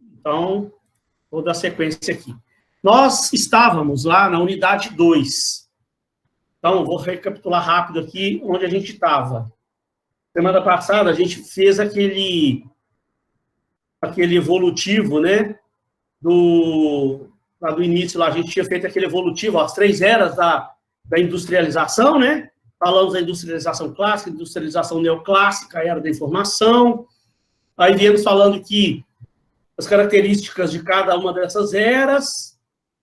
Então, vou dar sequência aqui. Nós estávamos lá na unidade 2. Então, vou recapitular rápido aqui onde a gente estava. Semana passada, a gente fez aquele evolutivo, né? Lá do início, lá, a gente tinha feito aquele evolutivo, as 3 eras da industrialização, né? Falamos da industrialização clássica, industrialização neoclássica, a era da informação. Aí viemos falando que as características de cada uma dessas eras,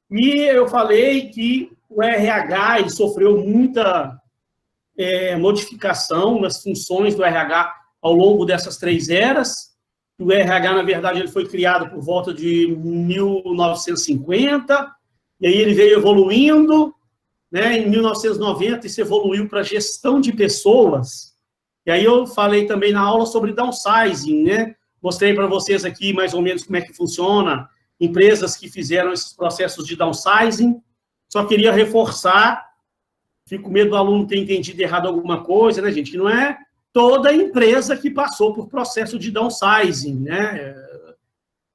e eu falei que o RH ele sofreu muita modificação nas funções do RH ao longo dessas 3 eras. O RH, na verdade, ele foi criado por volta de 1950, e aí ele veio evoluindo, né? Em 1990, isso evoluiu para gestão de pessoas. E aí eu falei também na aula sobre downsizing, né? Mostrei para vocês aqui mais ou menos como é que funciona, empresas que fizeram esses processos de downsizing. Só queria reforçar, fico com medo do aluno ter entendido errado alguma coisa, né, gente? Que não é toda empresa que passou por processo de downsizing, né?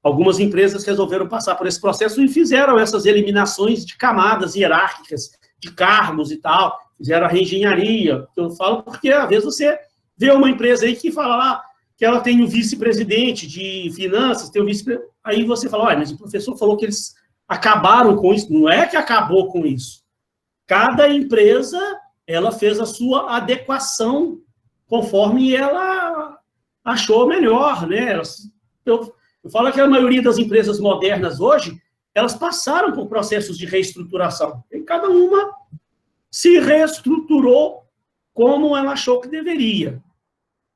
Algumas empresas resolveram passar por esse processo e fizeram essas eliminações de camadas hierárquicas, de cargos e tal, fizeram a reengenharia. Eu falo porque, às vezes, você vê uma empresa aí que fala lá que ela tem o vice-presidente de finanças, tem o vice-presidente, aí você fala, olha, mas o professor falou que eles acabaram com isso. Não é que acabou com isso. Cada empresa, ela fez a sua adequação conforme ela achou melhor, né? Eu falo que a maioria das empresas modernas hoje, elas passaram por processos de reestruturação. E cada uma se reestruturou como ela achou que deveria.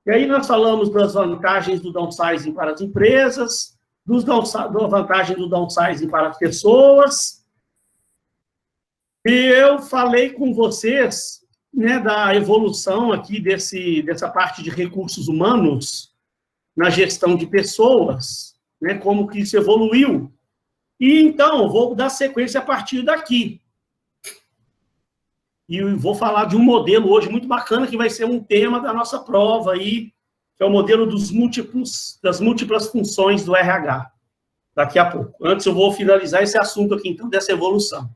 E aí nós falamos das vantagens do downsizing para as empresas, da vantagem do downsizing para as pessoas. E eu falei com vocês, né, da evolução aqui dessa parte de recursos humanos na gestão de pessoas, né, como que isso evoluiu. E, então, vou dar sequência a partir daqui. E vou falar de um modelo hoje muito bacana, que vai ser um tema da nossa prova aí, que é o modelo das múltiplas funções do RH, daqui a pouco. Antes eu vou finalizar esse assunto aqui, então, dessa evolução.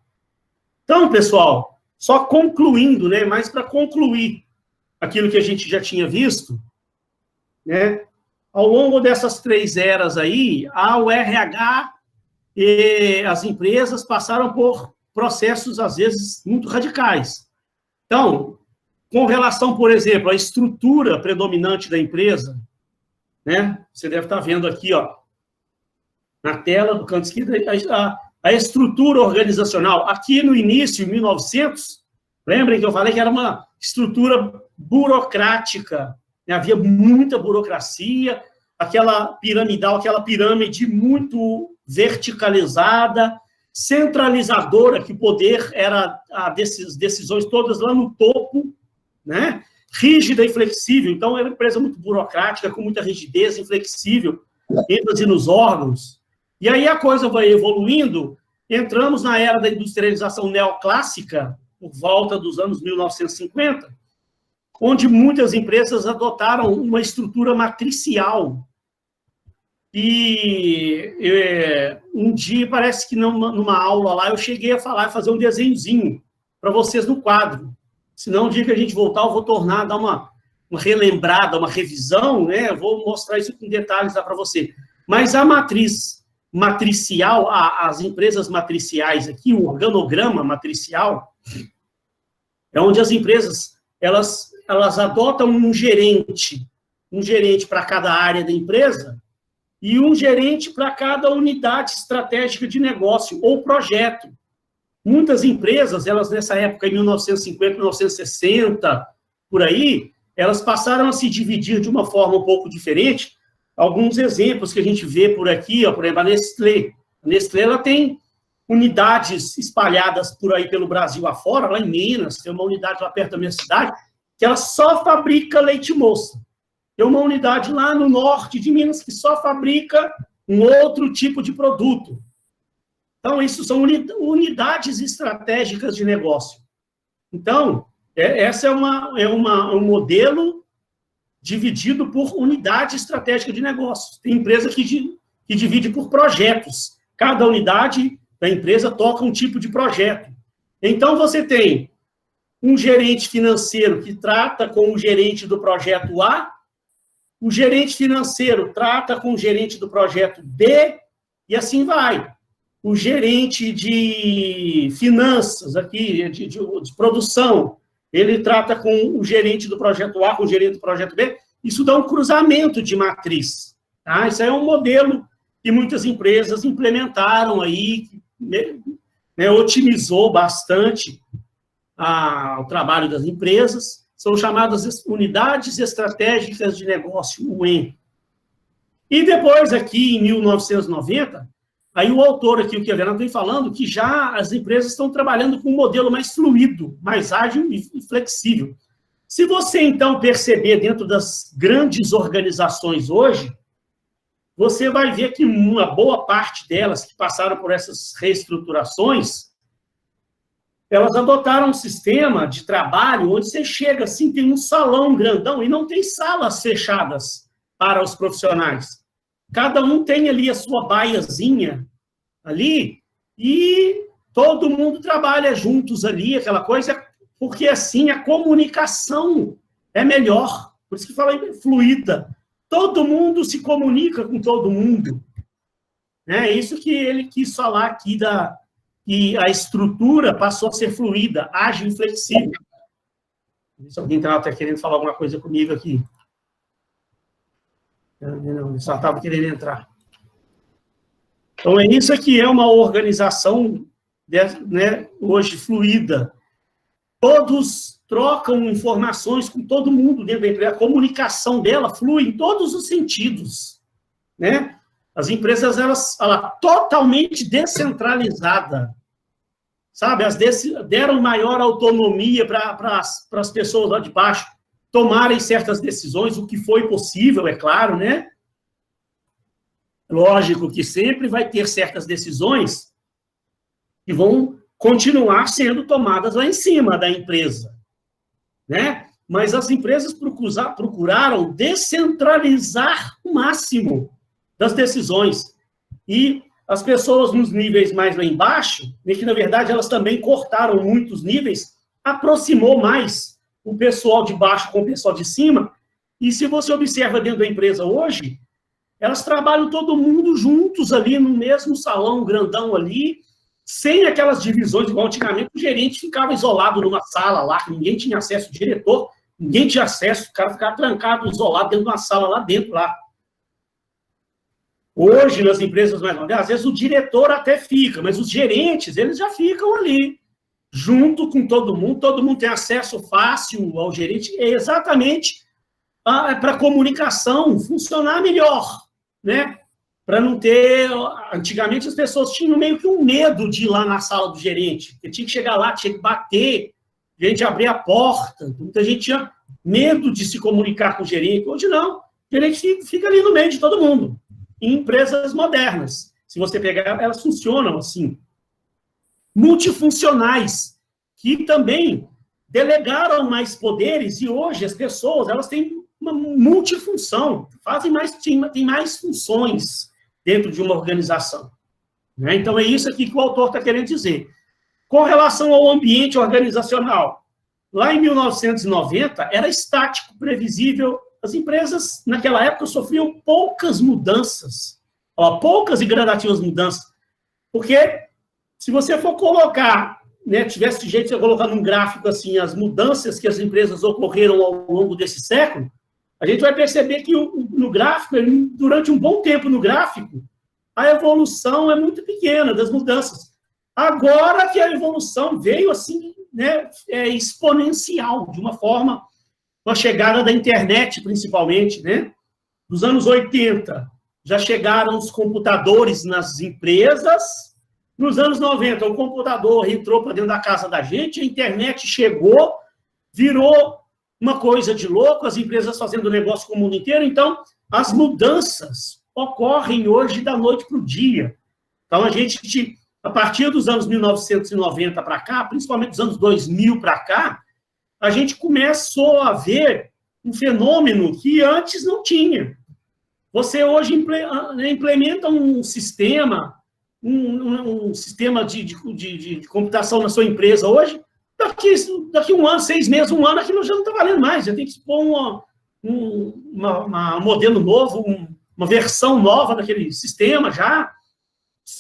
Então, pessoal, só concluindo, né, mas para concluir aquilo que a gente já tinha visto, né, ao longo dessas 3 eras aí, o RH e as empresas passaram por processos, às vezes, muito radicais. Então, com relação, por exemplo, à estrutura predominante da empresa, né? Você deve estar vendo aqui, ó, na tela do canto esquerdo, a estrutura organizacional. Aqui no início, em 1900, lembrem que eu falei que era uma estrutura burocrática, né? Havia muita burocracia, aquela piramidal, aquela pirâmide muito verticalizada, centralizadora, que o poder era dessas decisões todas lá no topo, né? Rígida e flexível. Então, era uma empresa muito burocrática, com muita rigidez, inflexível, ênfase nos órgãos. E aí a coisa vai evoluindo, entramos na era da industrialização neoclássica, por volta dos anos 1950, onde muitas empresas adotaram uma estrutura matricial. E um dia, parece que numa aula lá, eu cheguei a fazer um desenhozinho para vocês no quadro. Senão, o dia que a gente voltar, eu vou dar uma relembrada, uma revisão, né? Eu vou mostrar isso com detalhes lá para você. Mas a matriz matricial, as empresas matriciais aqui, o organograma matricial, é onde as empresas, elas adotam um gerente para cada área da empresa, e um gerente para cada unidade estratégica de negócio ou projeto. Muitas empresas, elas nessa época, em 1950, 1960, por aí, elas passaram a se dividir de uma forma um pouco diferente. Alguns exemplos que a gente vê por aqui, ó, por exemplo, a Nestlé. A Nestlé, ela tem unidades espalhadas por aí pelo Brasil afora, lá em Minas, tem uma unidade lá perto da minha cidade, que ela só fabrica leite moça. Tem uma unidade lá no norte de Minas que só fabrica um outro tipo de produto. Então, isso são unidades estratégicas de negócio. Então, essa é um modelo dividido por unidade estratégica de negócio. Tem empresa que que divide por projetos. Cada unidade da empresa toca um tipo de projeto. Então, você tem um gerente financeiro que trata com o gerente do projeto A, o gerente financeiro trata com o gerente do projeto B, e assim vai. O gerente de finanças, aqui, de produção, ele trata com o gerente do projeto A, com o gerente do projeto B. Isso dá um cruzamento de matriz. Tá? Isso é um modelo que muitas empresas implementaram aí, né, otimizou bastante o trabalho das empresas. São chamadas unidades estratégicas de negócio, UEM. E depois, aqui, em 1990, aí o autor aqui, o que a Verena vem falando, que já as empresas estão trabalhando com um modelo mais fluido, mais ágil e flexível. Se você, então, perceber dentro das grandes organizações hoje, você vai ver que uma boa parte delas que passaram por essas reestruturações, elas adotaram um sistema de trabalho onde você chega assim, tem um salão grandão e não tem salas fechadas para os profissionais. Cada um tem ali a sua baiazinha ali e todo mundo trabalha juntos ali, aquela coisa, porque assim a comunicação é melhor. Por isso que fala fluida. Todo mundo se comunica com todo mundo. É isso que ele quis falar aqui que a estrutura passou a ser fluida, ágil e flexível. Se alguém está querendo falar alguma coisa comigo aqui. Não, ele só estava querendo entrar. Então, é isso aqui, é uma organização, né, hoje fluida. Todos trocam informações com todo mundo dentro da empresa. A comunicação dela flui em todos os sentidos. Né? As empresas, ela totalmente descentralizada. Sabe? Deram maior autonomia para as pessoas lá de baixo tomarem certas decisões, o que foi possível, é claro, né? Lógico que sempre vai ter certas decisões que vão continuar sendo tomadas lá em cima da empresa, né? Mas as empresas procuraram descentralizar o máximo das decisões. E as pessoas nos níveis mais lá embaixo, que na verdade elas também cortaram muitos níveis, aproximou mais o pessoal de baixo com o pessoal de cima. E se você observa dentro da empresa hoje, elas trabalham todo mundo juntos ali no mesmo salão grandão ali, sem aquelas divisões, igual antigamente o gerente ficava isolado numa sala lá, que ninguém tinha acesso, o diretor, ninguém tinha acesso, o cara ficava trancado, isolado dentro de uma sala lá dentro, lá. Hoje, nas empresas mais modernas, às vezes o diretor até fica, mas os gerentes, eles já ficam ali, junto com todo mundo tem acesso fácil ao gerente, é exatamente para a comunicação funcionar melhor, né? Para não ter... Antigamente, as pessoas tinham meio que um medo de ir lá na sala do gerente, porque tinha que chegar lá, tinha que bater, a gente abrir a porta, muita gente tinha medo de se comunicar com o gerente. Hoje não, o gerente fica ali no meio de todo mundo. Em empresas modernas, se você pegar, elas funcionam assim. Multifuncionais, que também delegaram mais poderes, e hoje as pessoas, elas têm uma multifunção, tem mais funções dentro de uma organização. Né? Então, é isso aqui que o autor está querendo dizer. Com relação ao ambiente organizacional, lá em 1990, era estático, previsível. As empresas, naquela época, sofriam poucas mudanças, poucas e gradativas mudanças. Porque, se você for colocar, né, tivesse jeito de você colocar num gráfico assim, as mudanças que as empresas ocorreram ao longo desse século, a gente vai perceber que no gráfico, durante um bom tempo no gráfico, a evolução é muito pequena das mudanças. Agora que a evolução veio assim, né, exponencial, de uma forma, com a chegada da internet, principalmente, né? Nos anos 80, já chegaram os computadores nas empresas. Nos anos 90, o computador entrou para dentro da casa da gente, a internet chegou, virou uma coisa de louco, as empresas fazendo negócio com o mundo inteiro. Então, as mudanças ocorrem hoje da noite para o dia. Então, a partir dos anos 1990 para cá, principalmente dos anos 2000 para cá, a gente começou a ver um fenômeno que antes não tinha. Você hoje implementa um sistema, um sistema de computação na sua empresa hoje, daqui um ano, 6 meses, um ano, aquilo já não está valendo mais. Já tem que pôr um modelo novo, uma versão nova daquele sistema já.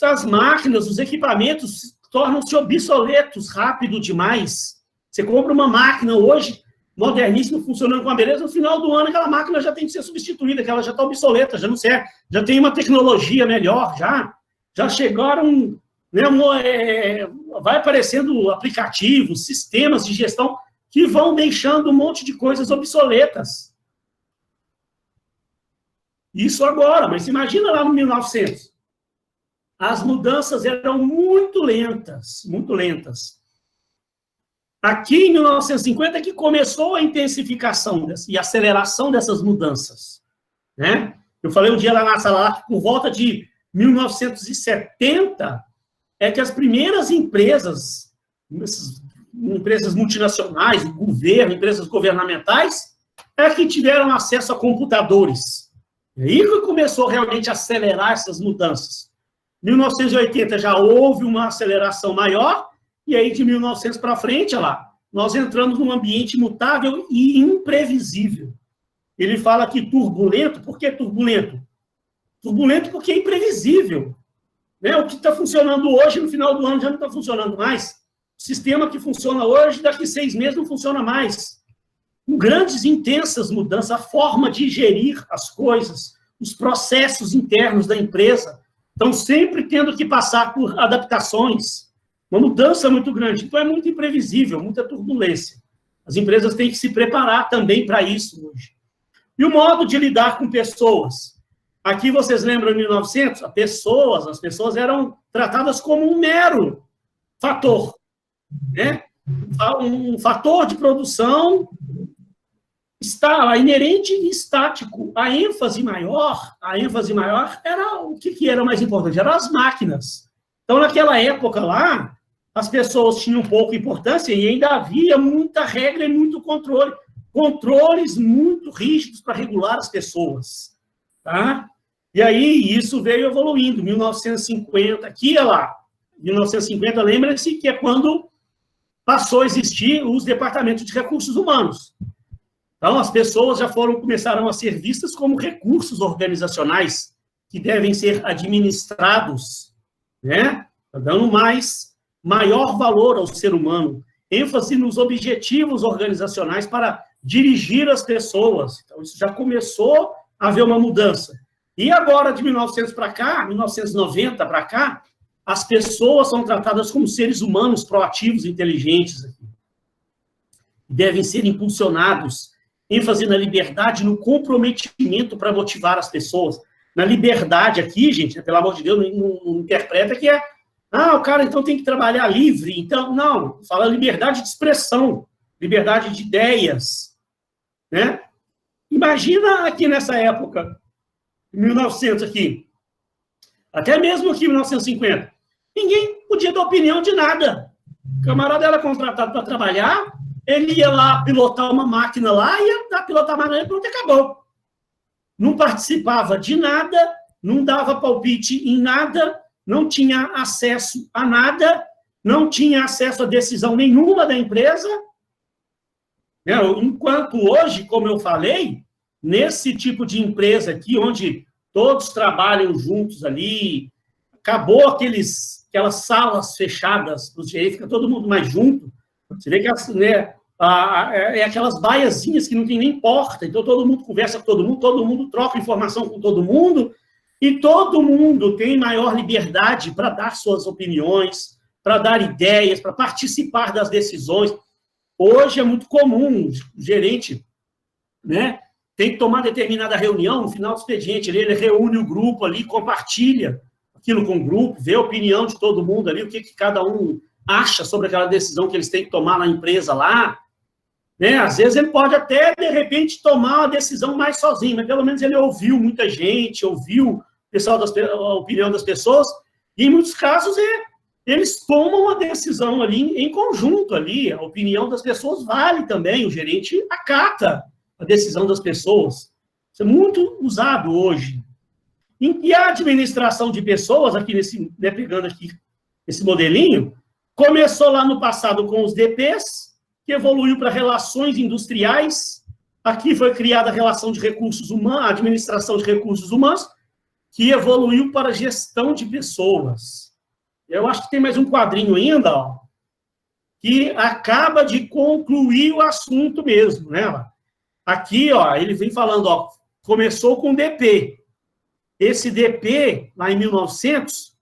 As máquinas, os equipamentos tornam-se obsoletos rápido demais. Você compra uma máquina hoje, moderníssima, funcionando com a beleza, no final do ano aquela máquina já tem que ser substituída, que ela já está obsoleta, já não serve, já tem uma tecnologia melhor, já chegaram, né, vai aparecendo aplicativos, sistemas de gestão que vão deixando um monte de coisas obsoletas. Isso agora, mas imagina lá no 1900. As mudanças eram muito lentas, muito lentas. Aqui, em 1950, é que começou a intensificação e aceleração dessas mudanças. Né? Eu falei um dia lá na sala, que por volta de 1970, é que as primeiras empresas multinacionais, o governo, empresas governamentais, é que tiveram acesso a computadores. E aí que começou realmente a acelerar essas mudanças. Em 1980 já houve uma aceleração maior, e aí de 1900 para frente, olha lá, nós entramos num ambiente mutável e imprevisível. Ele fala aqui turbulento, por que turbulento? Turbulento porque é imprevisível. Né? O que está funcionando hoje, no final do ano, já não está funcionando mais. O sistema que funciona hoje, daqui 6 meses, não funciona mais. Com grandes e intensas mudanças, a forma de gerir as coisas, os processos internos da empresa, estão sempre tendo que passar por adaptações. Uma mudança muito grande. Então, é muito imprevisível, muita turbulência. As empresas têm que se preparar também para isso hoje. E o modo de lidar com pessoas. Aqui, vocês lembram, em 1900, as pessoas eram tratadas como um mero fator. Né? Um fator de produção está inerente e estático. A ênfase maior era o que era mais importante? Eram as máquinas. Então, naquela época lá, as pessoas tinham pouca importância e ainda havia muita regra e muito controle. Controles muito rígidos para regular as pessoas. Tá? E aí, isso veio evoluindo. 1950, aqui é lá. 1950, lembra-se que é quando passou a existir os departamentos de recursos humanos. Então, as pessoas já começaram a ser vistas como recursos organizacionais que devem ser administrados, né? Dando maior valor ao ser humano, ênfase nos objetivos organizacionais para dirigir as pessoas. Então, isso já começou a haver uma mudança. E agora, de 1900 para cá, 1990 para cá, as pessoas são tratadas como seres humanos proativos e inteligentes. Devem ser impulsionados, ênfase na liberdade, no comprometimento para motivar as pessoas. Na liberdade aqui, gente, pelo amor de Deus, não interpreta que é o cara então tem que trabalhar livre. Então, não, fala liberdade de expressão, liberdade de ideias. Né? Imagina aqui nessa época, 1900 aqui, até mesmo aqui em 1950, ninguém podia dar opinião de nada. O camarada era contratado para trabalhar, ele ia lá pilotar uma máquina lá, ia pilotar a máquina e pronto, acabou. Não participava de nada, não dava palpite em nada, não tinha acesso a nada, não tinha acesso a decisão nenhuma da empresa. Enquanto hoje, como eu falei, nesse tipo de empresa aqui, onde todos trabalham juntos ali, acabou aquelas salas fechadas para os gerentes, fica todo mundo mais junto. Você vê que é aquelas baiazinhas que não tem nem porta, então todo mundo conversa com todo mundo troca informação com todo mundo, e todo mundo tem maior liberdade para dar suas opiniões, para dar ideias, para participar das decisões. Hoje é muito comum o gerente, né, tem que tomar determinada reunião, no final do expediente, ele reúne o grupo ali, compartilha aquilo com o grupo, vê a opinião de todo mundo ali, o que cada um acha sobre aquela decisão que eles têm que tomar na empresa lá. Né? Às vezes ele pode até, de repente, tomar uma decisão mais sozinho, mas pelo menos ele ouviu muita gente, ouviu a opinião das pessoas, e em muitos casos eles tomam a decisão ali em conjunto ali, a opinião das pessoas vale também, o gerente acata a decisão das pessoas. Isso é muito usado hoje. em que a administração de pessoas, aqui nesse, né, pegando aqui esse modelinho, começou lá no passado com os DPs, que evoluiu para relações industriais. Aqui foi criada a relação de recursos humanos, a administração de recursos humanos, que evoluiu para gestão de pessoas. Eu acho que tem mais um quadrinho ainda, ó, que acaba de concluir o assunto mesmo, né? Aqui, ó, ele vem falando, ó, começou com DP. Esse DP, lá em 1900,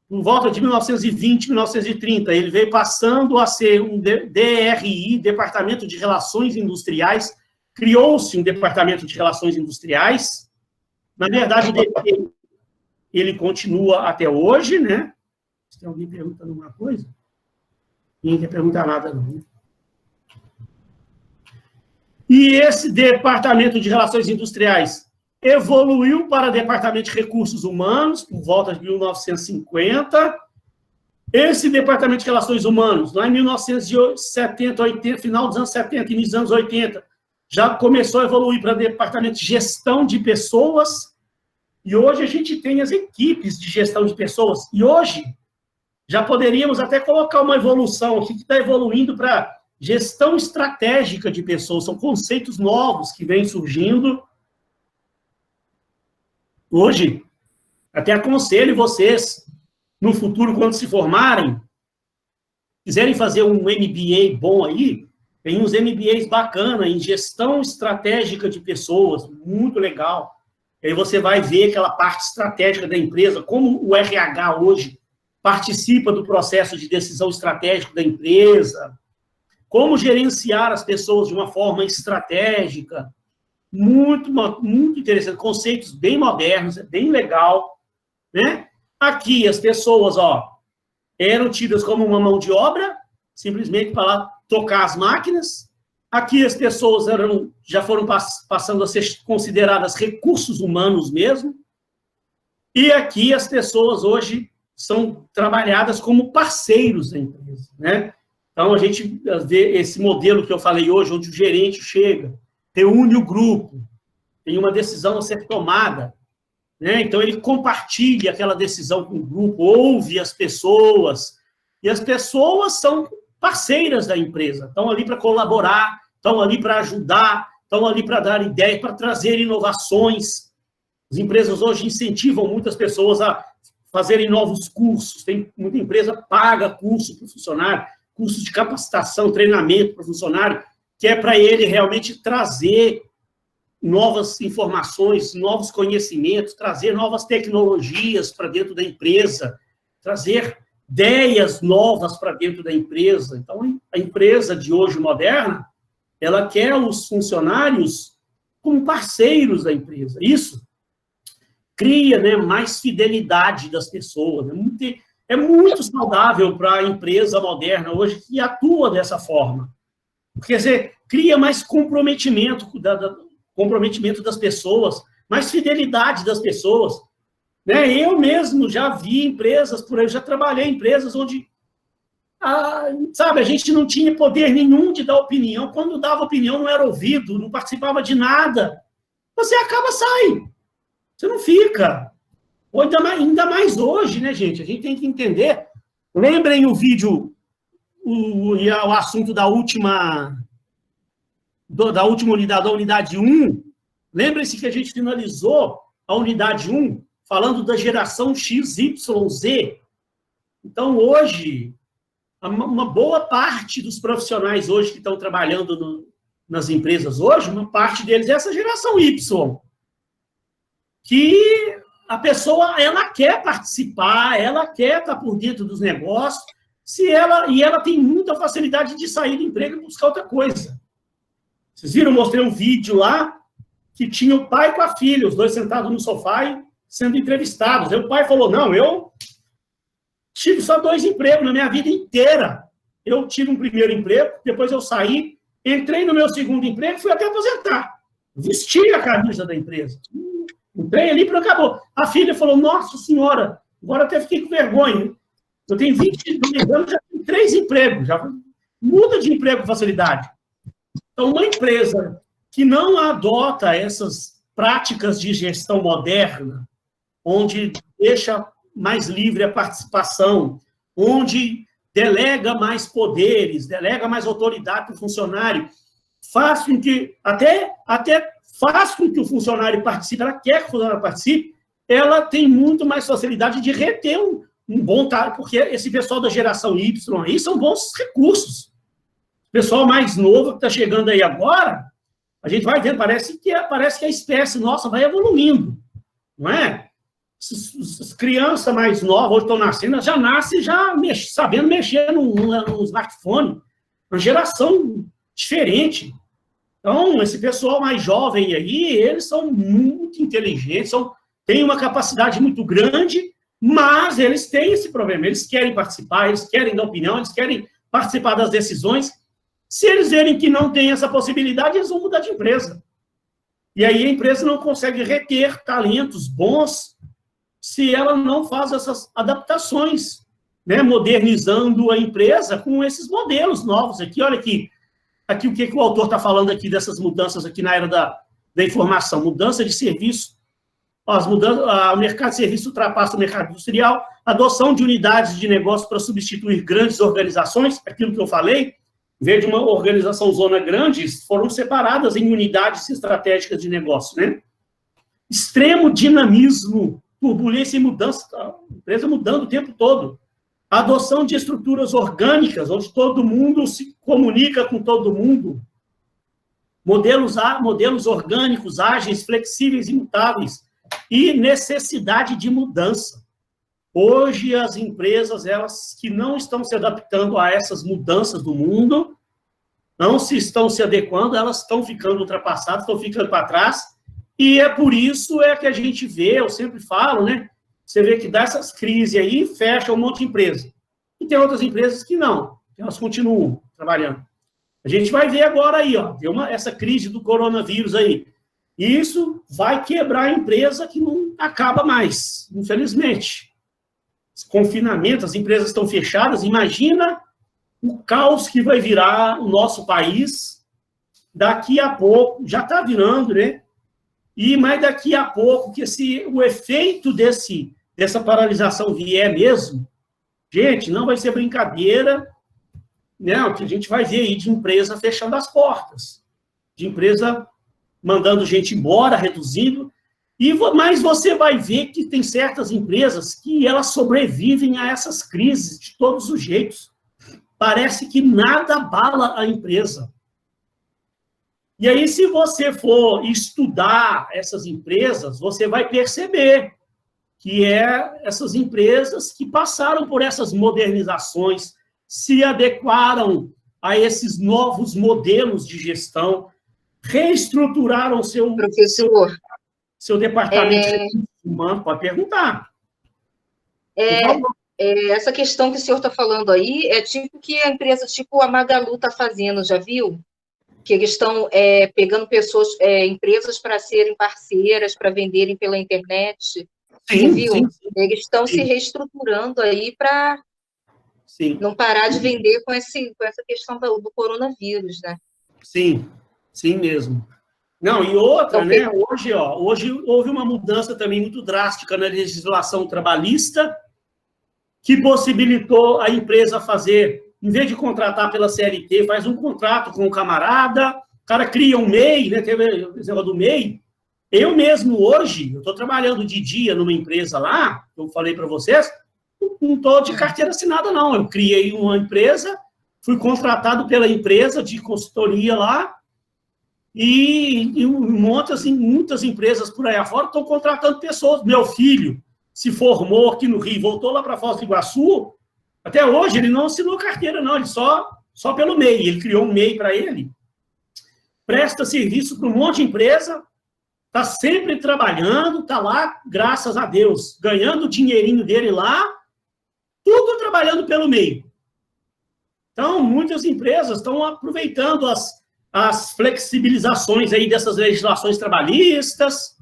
por volta de 1920, 1930, ele veio passando a ser um DRI, Departamento de Relações Industriais. Criou-se um Departamento de Relações Industriais. Na verdade, o DP, ele continua até hoje, né? Se tem alguém perguntando alguma coisa? Ninguém quer perguntar nada, não. Né? E esse Departamento de Relações Industriais evoluiu para Departamento de Recursos Humanos, por volta de 1950. Esse Departamento de Relações Humanos, lá em 1970, 80, final dos anos 70, início dos anos 80, já começou a evoluir para Departamento de Gestão de Pessoas. E hoje a gente tem as equipes de gestão de pessoas. E hoje já poderíamos até colocar uma evolução aqui, que está evoluindo para gestão estratégica de pessoas. São conceitos novos que vêm surgindo. Hoje, até aconselho vocês, no futuro, quando se formarem, quiserem fazer um MBA bom aí, tem uns MBAs bacanas em gestão estratégica de pessoas, muito legal. Aí você vai ver aquela parte estratégica da empresa, como o RH hoje participa do processo de decisão estratégica da empresa, como gerenciar as pessoas de uma forma estratégica. Muito, muito interessante, conceitos bem modernos, é bem legal, né? Aqui as pessoas, ó, eram tidas como uma mão de obra, simplesmente para lá tocar as máquinas. Aqui as pessoas já foram passando a ser consideradas recursos humanos mesmo. E aqui as pessoas hoje são trabalhadas como parceiros da empresa, né? Então a gente vê esse modelo que eu falei hoje, onde o gerente chega, reúne o grupo, tem uma decisão a ser tomada, né? Então ele compartilha aquela decisão com o grupo, ouve as pessoas, e as pessoas são parceiras da empresa, estão ali para colaborar, estão ali para ajudar, estão ali para dar ideias, para trazer inovações. As empresas hoje incentivam muitas pessoas a fazerem novos cursos, tem muita empresa paga curso para o funcionário, curso de capacitação, treinamento para o funcionário, que é para ele realmente trazer novas informações, novos conhecimentos, trazer novas tecnologias para dentro da empresa, trazer ideias novas para dentro da empresa. Então, a empresa de hoje moderna, ela quer os funcionários como parceiros da empresa. Isso cria, né, mais fidelidade das pessoas. É muito saudável para a empresa moderna hoje que atua dessa forma. Quer dizer, cria mais comprometimento, comprometimento das pessoas, mais fidelidade das pessoas. Né? Eu mesmo já vi empresas, por aí, já trabalhei em empresas onde, sabe, a gente não tinha poder nenhum de dar opinião. Quando dava opinião, não era ouvido, não participava de nada. Você acaba saindo. Você não fica. Ou ainda mais hoje, né, gente? A gente tem que entender. Lembrem o vídeo, o assunto da última unidade, da unidade 1. Lembrem-se que a gente finalizou a unidade 1 falando da geração XYZ. Então, hoje, uma boa parte dos profissionais hoje que estão trabalhando nas empresas hoje, uma parte deles é essa geração Y. Que a pessoa, ela quer participar, ela quer estar por dentro dos negócios, e ela tem muita facilidade de sair do emprego e buscar outra coisa. Vocês viram? Eu mostrei um vídeo lá que tinha o pai com a filha, os dois sentados no sofá e sendo entrevistados. Aí o pai falou, não, eu tive só 2 empregos na minha vida inteira. Eu tive um primeiro emprego, depois eu saí, entrei no meu segundo emprego e fui até aposentar. Vesti a camisa da empresa. Entrei ali e acabou. A filha falou, nossa senhora, agora até fiquei com vergonha. Eu tenho 22 anos, já tenho 3 empregos, já muda de emprego com facilidade. Então, uma empresa que não adota essas práticas de gestão moderna, onde deixa mais livre a participação, onde delega mais poderes, delega mais autoridade para o funcionário, faz com que, até faz com que o funcionário participe, ela quer que o funcionário participe, ela tem muito mais facilidade de reter um bom talento, porque esse pessoal da geração Y aí são bons recursos. O pessoal mais novo que está chegando aí agora, a gente vai vendo, parece que a espécie nossa vai evoluindo, não é? As crianças mais novas, hoje estão nascendo, já nascem sabendo mexer no smartphone, uma geração diferente. Então, esse pessoal mais jovem aí, eles são muito inteligentes, têm uma capacidade muito grande, mas eles têm esse problema, eles querem participar, eles querem dar opinião, eles querem participar das decisões. Se eles verem que não tem essa possibilidade, eles vão mudar de empresa. E aí a empresa não consegue reter talentos bons se ela não faz essas adaptações, né? Modernizando a empresa com esses modelos novos aqui. Olha aqui o que o autor está falando aqui dessas mudanças aqui na era da informação. Mudança de serviço. O mercado de serviço ultrapassa o mercado industrial. Adoção de unidades de negócio para substituir grandes organizações, aquilo que eu falei. Em vez de uma organização zona grande, foram separadas em unidades estratégicas de negócio, né? Extremo dinamismo, turbulência e mudança, a empresa mudando o tempo todo. Adoção de estruturas orgânicas, onde todo mundo se comunica com todo mundo. Modelos orgânicos, ágeis, flexíveis e mutáveis. E necessidade de mudança. Hoje, as empresas, elas que não estão se adaptando a essas mudanças do mundo, não se estão se adequando, elas estão ficando ultrapassadas, estão ficando para trás, e é por isso que a gente vê, eu sempre falo, né? Você vê que dessas crises aí, fecha um monte de empresa. E tem outras empresas que não, que elas continuam trabalhando. A gente vai ver agora aí, ó, essa crise do coronavírus aí. Isso vai quebrar a empresa que não acaba mais, infelizmente. Confinamento, as empresas estão fechadas, imagina o caos que vai virar o nosso país daqui a pouco, já está virando, né? Mas daqui a pouco, que o efeito dessa paralisação vier mesmo, gente, não vai ser brincadeira, né? O que a gente vai ver aí de empresa fechando as portas, de empresa mandando gente embora, reduzindo. Mas você vai ver que tem certas empresas que elas sobrevivem a essas crises de todos os jeitos. Parece que nada abala a empresa. E aí, se você for estudar essas empresas, você vai perceber que essas empresas que passaram por essas modernizações, se adequaram a esses novos modelos de gestão, reestruturaram seu departamento de recursos humanos, pode perguntar. Essa questão que o senhor está falando aí é tipo que a empresa, tipo a Magalu está fazendo, já viu? Que eles estão pegando empresas para serem parceiras, para venderem pela internet. Você viu? Sim. Eles estão se reestruturando aí para não parar de vender com essa questão do coronavírus, né? Sim, sim mesmo. Não, e outra, né? Hoje houve uma mudança também muito drástica na legislação trabalhista, que possibilitou a empresa fazer, em vez de contratar pela CLT, faz um contrato com o camarada, o cara cria um MEI, né? Teve o exemplo do MEI. Eu mesmo hoje, eu estou trabalhando de dia numa empresa lá, eu falei para vocês, não estou de carteira assinada, não. Eu criei uma empresa, fui contratado pela empresa de consultoria lá, e muitas empresas por aí afora estão contratando pessoas. Meu filho se formou aqui no Rio, voltou lá para Foz do Iguaçu, até hoje ele não assinou carteira, não, ele só pelo MEI, ele criou um MEI para ele, presta serviço para um monte de empresa, está sempre trabalhando, está lá, graças a Deus, ganhando o dinheirinho dele lá, tudo trabalhando pelo MEI. Então, muitas empresas estão aproveitando as flexibilizações aí dessas legislações trabalhistas.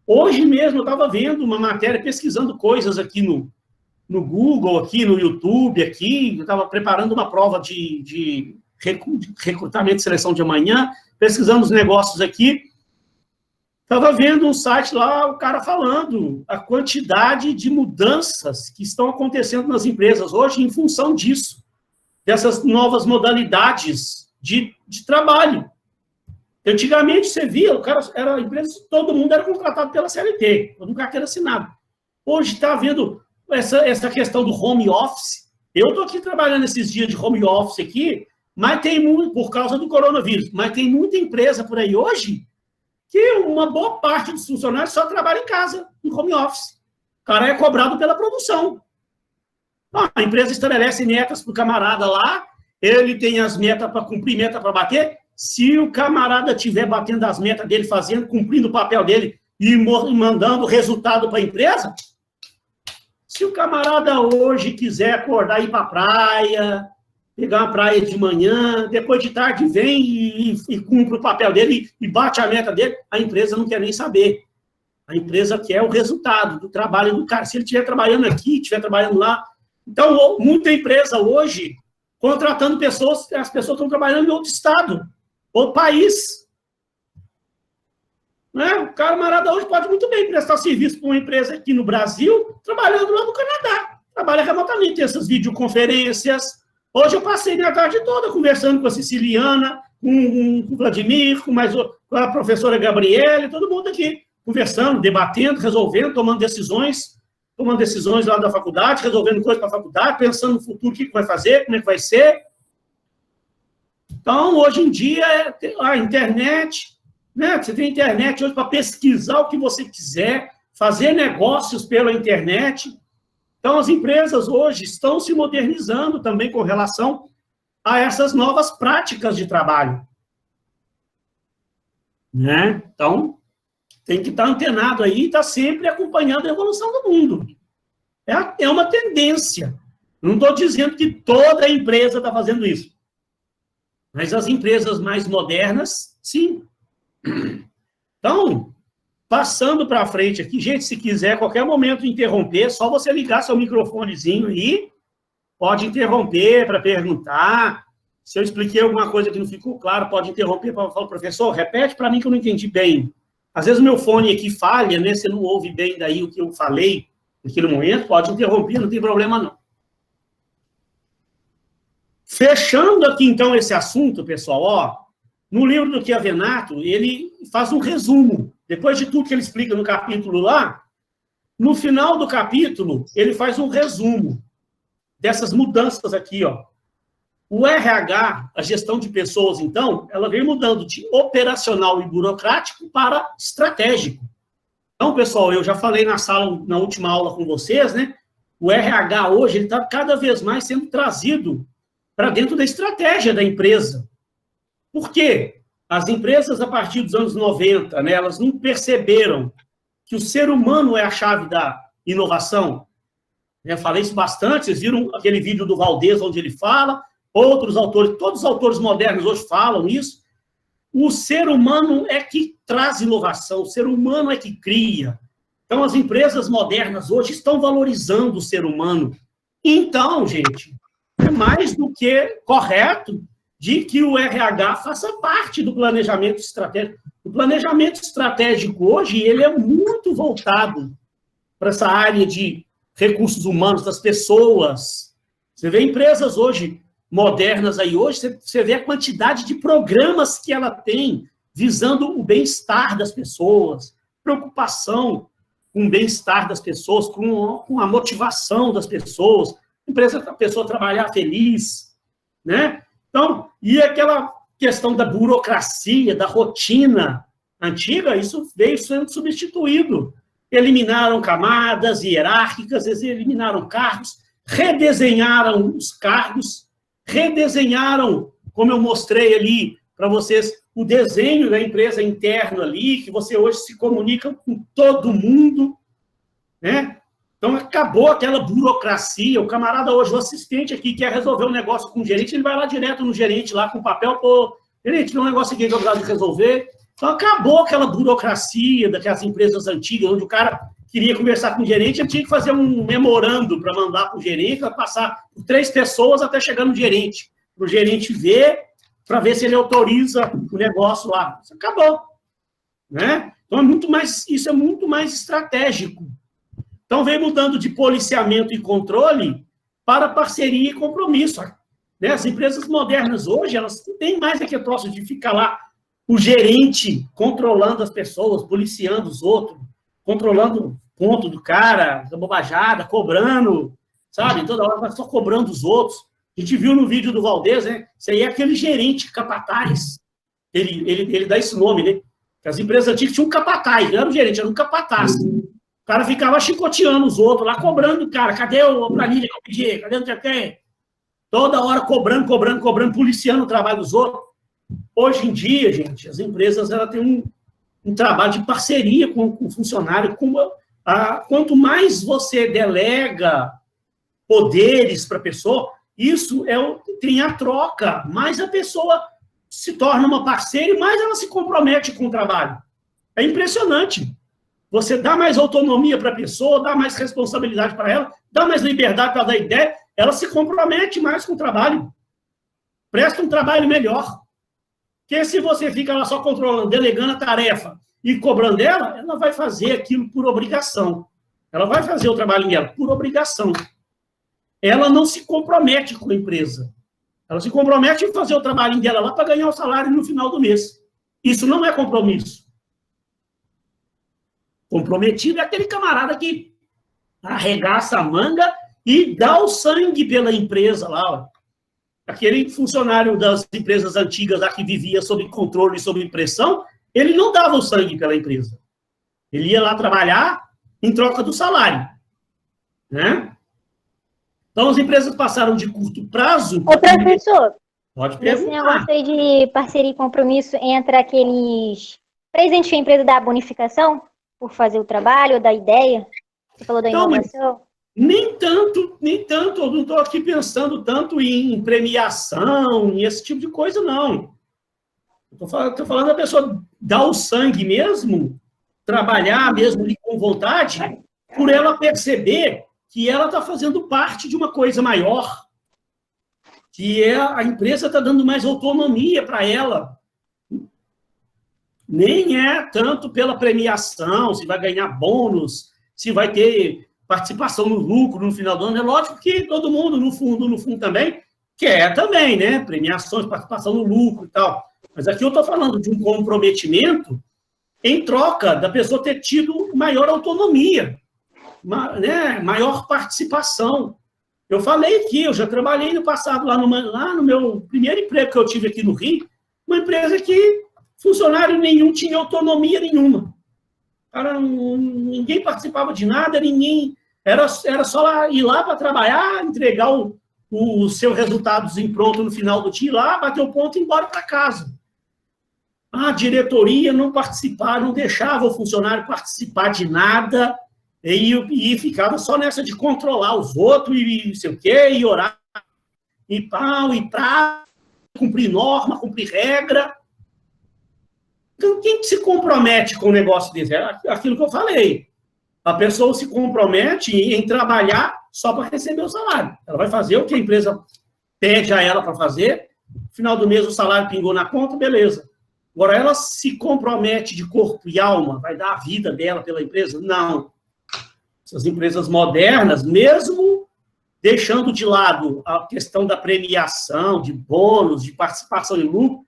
Hoje mesmo eu estava vendo uma matéria, pesquisando coisas aqui no Google, aqui no YouTube, aqui, eu estava preparando uma prova de recrutamento e seleção de amanhã, pesquisando os negócios aqui. Estava vendo um site lá, o cara falando a quantidade de mudanças que estão acontecendo nas empresas hoje em função disso, dessas novas modalidades de trabalho. Antigamente, você via, o cara era a empresa, todo mundo era contratado pela CLT, todo mundo era assinado. Hoje está havendo essa questão do home office. Eu estou aqui trabalhando esses dias de home office aqui, mas tem muito, por causa do coronavírus, mas tem muita empresa por aí hoje que uma boa parte dos funcionários só trabalha em casa, em home office. O cara é cobrado pela produção. A empresa estabelece metas para o camarada lá, ele tem as metas para cumprir, meta para bater. Se o camarada estiver batendo as metas dele, fazendo, cumprindo o papel dele e mandando resultado para a empresa, se o camarada hoje quiser acordar e ir para a praia, pegar uma praia de manhã, depois de tarde vem e cumpre o papel dele e bate a meta dele, a empresa não quer nem saber. A empresa quer o resultado do trabalho do cara. Se ele estiver trabalhando aqui, estiver trabalhando lá. Então, muita empresa hoje, contratando pessoas, as pessoas estão trabalhando em outro estado, outro país. Né? O camarada hoje pode muito bem prestar serviço para uma empresa aqui no Brasil, trabalhando lá no Canadá. Trabalha remotamente, tem essas videoconferências. Hoje eu passei a tarde toda conversando com a Siciliana, com o Vladimir, com a professora Gabriele, todo mundo aqui, conversando, debatendo, resolvendo, tomando decisões lá da faculdade, resolvendo coisas para a faculdade, pensando no futuro, o que vai fazer, como é que vai ser. Então, hoje em dia, a internet, né? Você tem internet hoje para pesquisar o que você quiser, fazer negócios pela internet. Então, as empresas hoje estão se modernizando também com relação a essas novas práticas de trabalho. Né? Então, tem que estar antenado aí e estar sempre acompanhando a evolução do mundo. É uma tendência. Não estou dizendo que toda empresa está fazendo isso. Mas as empresas mais modernas, sim. Então, passando para frente aqui, gente, se quiser, a qualquer momento interromper, só você ligar seu microfonezinho aí, pode interromper para perguntar. Se eu expliquei alguma coisa que não ficou claro, pode interromper para falar, professor, repete para mim que eu não entendi bem. Às vezes o meu fone aqui falha, né? Você não ouve bem daí o que eu falei naquele momento, pode interromper, não tem problema não. Fechando aqui, então, esse assunto, pessoal, ó, no livro do Chiavenato, ele faz um resumo. Depois de tudo que ele explica no capítulo lá, no final do capítulo, ele faz um resumo dessas mudanças aqui, ó. O RH, a gestão de pessoas, então, ela vem mudando de operacional e burocrático para estratégico. Então, pessoal, eu já falei na sala, na última aula com vocês, né? O RH hoje, ele está cada vez mais sendo trazido para dentro da estratégia da empresa. Por quê? As empresas, a partir dos anos 90, né, elas não perceberam que o ser humano é a chave da inovação. Eu falei isso bastante, vocês viram aquele vídeo do Valdez, onde ele fala, outros autores, todos os autores modernos hoje falam isso. O ser humano é que traz inovação, o ser humano é que cria. Então, as empresas modernas hoje estão valorizando o ser humano. Então, gente, é mais do que correto de que o RH faça parte do planejamento estratégico. O planejamento estratégico hoje, ele é muito voltado para essa área de recursos humanos, das pessoas. Você vê empresas hoje, modernas aí hoje, você vê a quantidade de programas que ela tem visando o bem-estar das pessoas, preocupação com o bem-estar das pessoas, com a motivação das pessoas, a pessoa trabalhar feliz, né? Então, e aquela questão da burocracia, da rotina antiga, isso veio sendo substituído. Eliminaram camadas hierárquicas, eliminaram cargos, redesenharam os cargos, redesenharam, como eu mostrei ali para vocês, o desenho da empresa interna ali, que você hoje se comunica com todo mundo, né? Então, acabou aquela burocracia. O camarada hoje, o assistente aqui, quer resolver um negócio com o gerente, ele vai lá direto no gerente, lá com o papel, pô, gerente, tem um negócio aqui que eu preciso resolver. Então, acabou aquela burocracia daquelas empresas antigas, onde o cara queria conversar com o gerente, ele tinha que fazer um memorando para mandar para o gerente, para passar por 3 pessoas até chegar no gerente, para o gerente ver, para ver se ele autoriza o negócio lá. Isso acabou, né? Então, isso é muito mais estratégico. Então, vem mudando de policiamento e controle para parceria e compromisso. Né? As empresas modernas hoje, elas não têm mais aquele troço de ficar lá o gerente controlando as pessoas, policiando os outros, controlando o ponto do cara, da bobajada, cobrando, sabe? Toda hora vai só cobrando os outros. A gente viu no vídeo do Valdez, né? Isso aí é aquele gerente capataz. Ele dá esse nome, né? Que as empresas antigas tinham um capataz, não era um gerente, era um capataz. O cara ficava chicoteando os outros lá, cobrando o cara. Cadê a planilha que eu pedi? Cadê o que? Toda hora cobrando, policiando o trabalho dos outros. Hoje em dia, gente, as empresas ela têm um trabalho de parceria com o funcionário. Quanto mais você delega poderes para a pessoa, isso tem a troca. Mais a pessoa se torna uma parceira e mais ela se compromete com o trabalho. É impressionante. Você dá mais autonomia para a pessoa, dá mais responsabilidade para ela, dá mais liberdade para dar ideia, ela se compromete mais com o trabalho. Presta um trabalho melhor. Porque se você fica lá só controlando, delegando a tarefa e cobrando dela, ela vai fazer aquilo por obrigação. Ela vai fazer o trabalho dela por obrigação. Ela não se compromete com a empresa. Ela se compromete em fazer o trabalho dela lá para ganhar o salário no final do mês. Isso não é compromisso. Comprometido é aquele camarada que arregaça a manga e dá o sangue pela empresa lá, ó. Aquele funcionário das empresas antigas lá que vivia sob controle e sob pressão, ele não dava o sangue pela empresa. Ele ia lá trabalhar em troca do salário. Né? Então, as empresas passaram de curto prazo... Ô, professor, pode perguntar. Esse negócio aí de parceria e compromisso entra aqueles presentes que a empresa dá bonificação por fazer o trabalho, da ideia? Você falou da inovação? Nem tanto, eu não estou aqui pensando tanto em premiação, em esse tipo de coisa, não. Estou falando da pessoa dar o sangue mesmo, trabalhar mesmo com vontade, por ela perceber que ela está fazendo parte de uma coisa maior, que a empresa está dando mais autonomia para ela. Nem é tanto pela premiação, se vai ganhar bônus, se vai ter participação no lucro no final do ano. É lógico que todo mundo, no fundo também, quer também, né? Premiações, participação no lucro e tal. Mas aqui eu estou falando de um comprometimento em troca da pessoa ter tido maior autonomia, né? Maior participação. Eu falei aqui, eu já trabalhei no passado lá no meu primeiro emprego que eu tive aqui no Rio, uma empresa que funcionário nenhum tinha autonomia nenhuma. Cara, ninguém participava de nada, era só ir lá para trabalhar, entregar o seu resultadozinho pronto no final do dia, lá, bater o ponto e ir embora para casa. A diretoria não participava, não deixava o funcionário participar de nada, e ficava só nessa de controlar os outros, e não sei o quê, e orar, e pau, e pra, cumprir norma, cumprir regra. Então, quem se compromete com o negócio desse? É aquilo que eu falei. A pessoa se compromete em trabalhar só para receber o salário. Ela vai fazer o que a empresa pede a ela para fazer, no final do mês o salário pingou na conta, beleza. Agora, ela se compromete de corpo e alma, vai dar a vida dela pela empresa? Não. Essas empresas modernas, mesmo deixando de lado a questão da premiação, de bônus, de participação em lucro,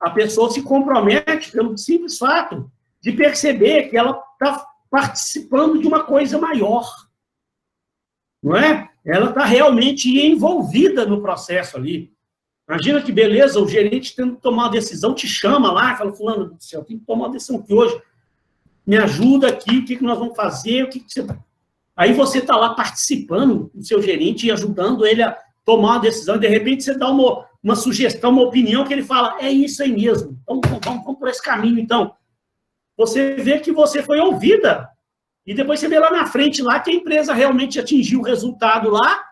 a pessoa se compromete pelo simples fato de perceber que ela está participando de uma coisa maior. Não é? Ela está realmente envolvida no processo ali. Imagina que beleza, o gerente tendo que tomar uma decisão, te chama lá, fala, fulano do céu, tem que tomar uma decisão aqui hoje, me ajuda aqui, o que nós vamos fazer, o que você... Aí você está lá participando, o seu gerente, e ajudando ele a tomar uma decisão, e de repente você dá uma sugestão, uma opinião, que ele fala, é isso aí mesmo, então vamos por esse caminho, então. Você vê que você foi ouvida, e depois você vê lá na frente, lá, que a empresa realmente atingiu o resultado lá,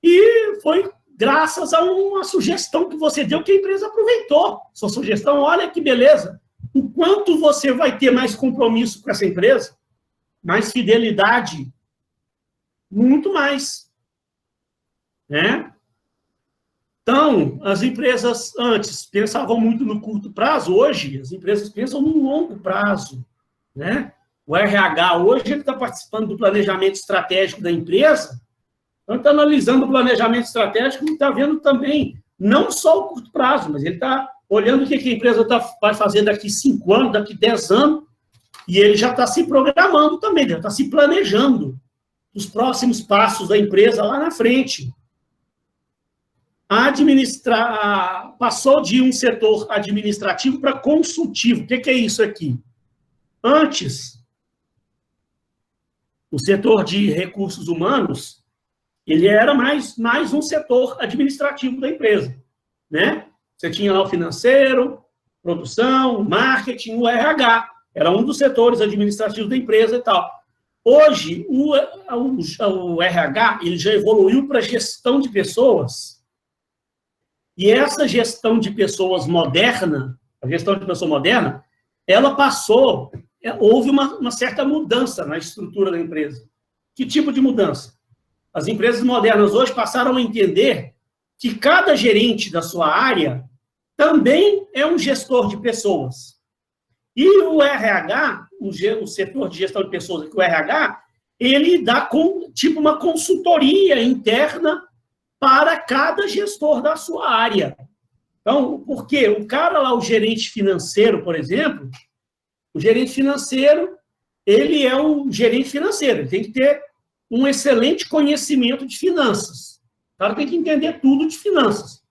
e foi graças a uma sugestão que você deu, que a empresa aproveitou. Sua sugestão, olha que beleza, o quanto você vai ter mais compromisso com essa empresa, mais fidelidade, muito mais. Né? Então, as empresas antes pensavam muito no curto prazo, hoje as empresas pensam no longo prazo. né? O RH hoje ele está participando do planejamento estratégico da empresa, então está analisando o planejamento estratégico e está vendo também, não só o curto prazo, mas ele está olhando o que a empresa vai fazer daqui 5 anos, daqui 10 anos, e ele já está se programando também, já está se planejando os próximos passos da empresa lá na frente. Passou de um setor administrativo para consultivo. O que é isso aqui? Antes, o setor de recursos humanos, ele era mais um setor administrativo da empresa, né? Você tinha lá o financeiro, produção, marketing, o RH. Era um dos setores administrativos da empresa e tal. Hoje, o RH ele já evoluiu para gestão de pessoas. E essa gestão de pessoas moderna, a gestão de pessoa moderna, ela passou, houve uma certa mudança na estrutura da empresa. Que tipo de mudança? As empresas modernas hoje passaram a entender que cada gerente da sua área também é um gestor de pessoas. E o RH, o setor de gestão de pessoas, o RH, ele dá tipo uma consultoria interna para cada gestor da sua área. Então, por quê? O cara lá, o gerente financeiro, por exemplo, o gerente financeiro, ele é um gerente financeiro, ele tem que ter um excelente conhecimento de finanças. O cara tem que entender tudo de finanças.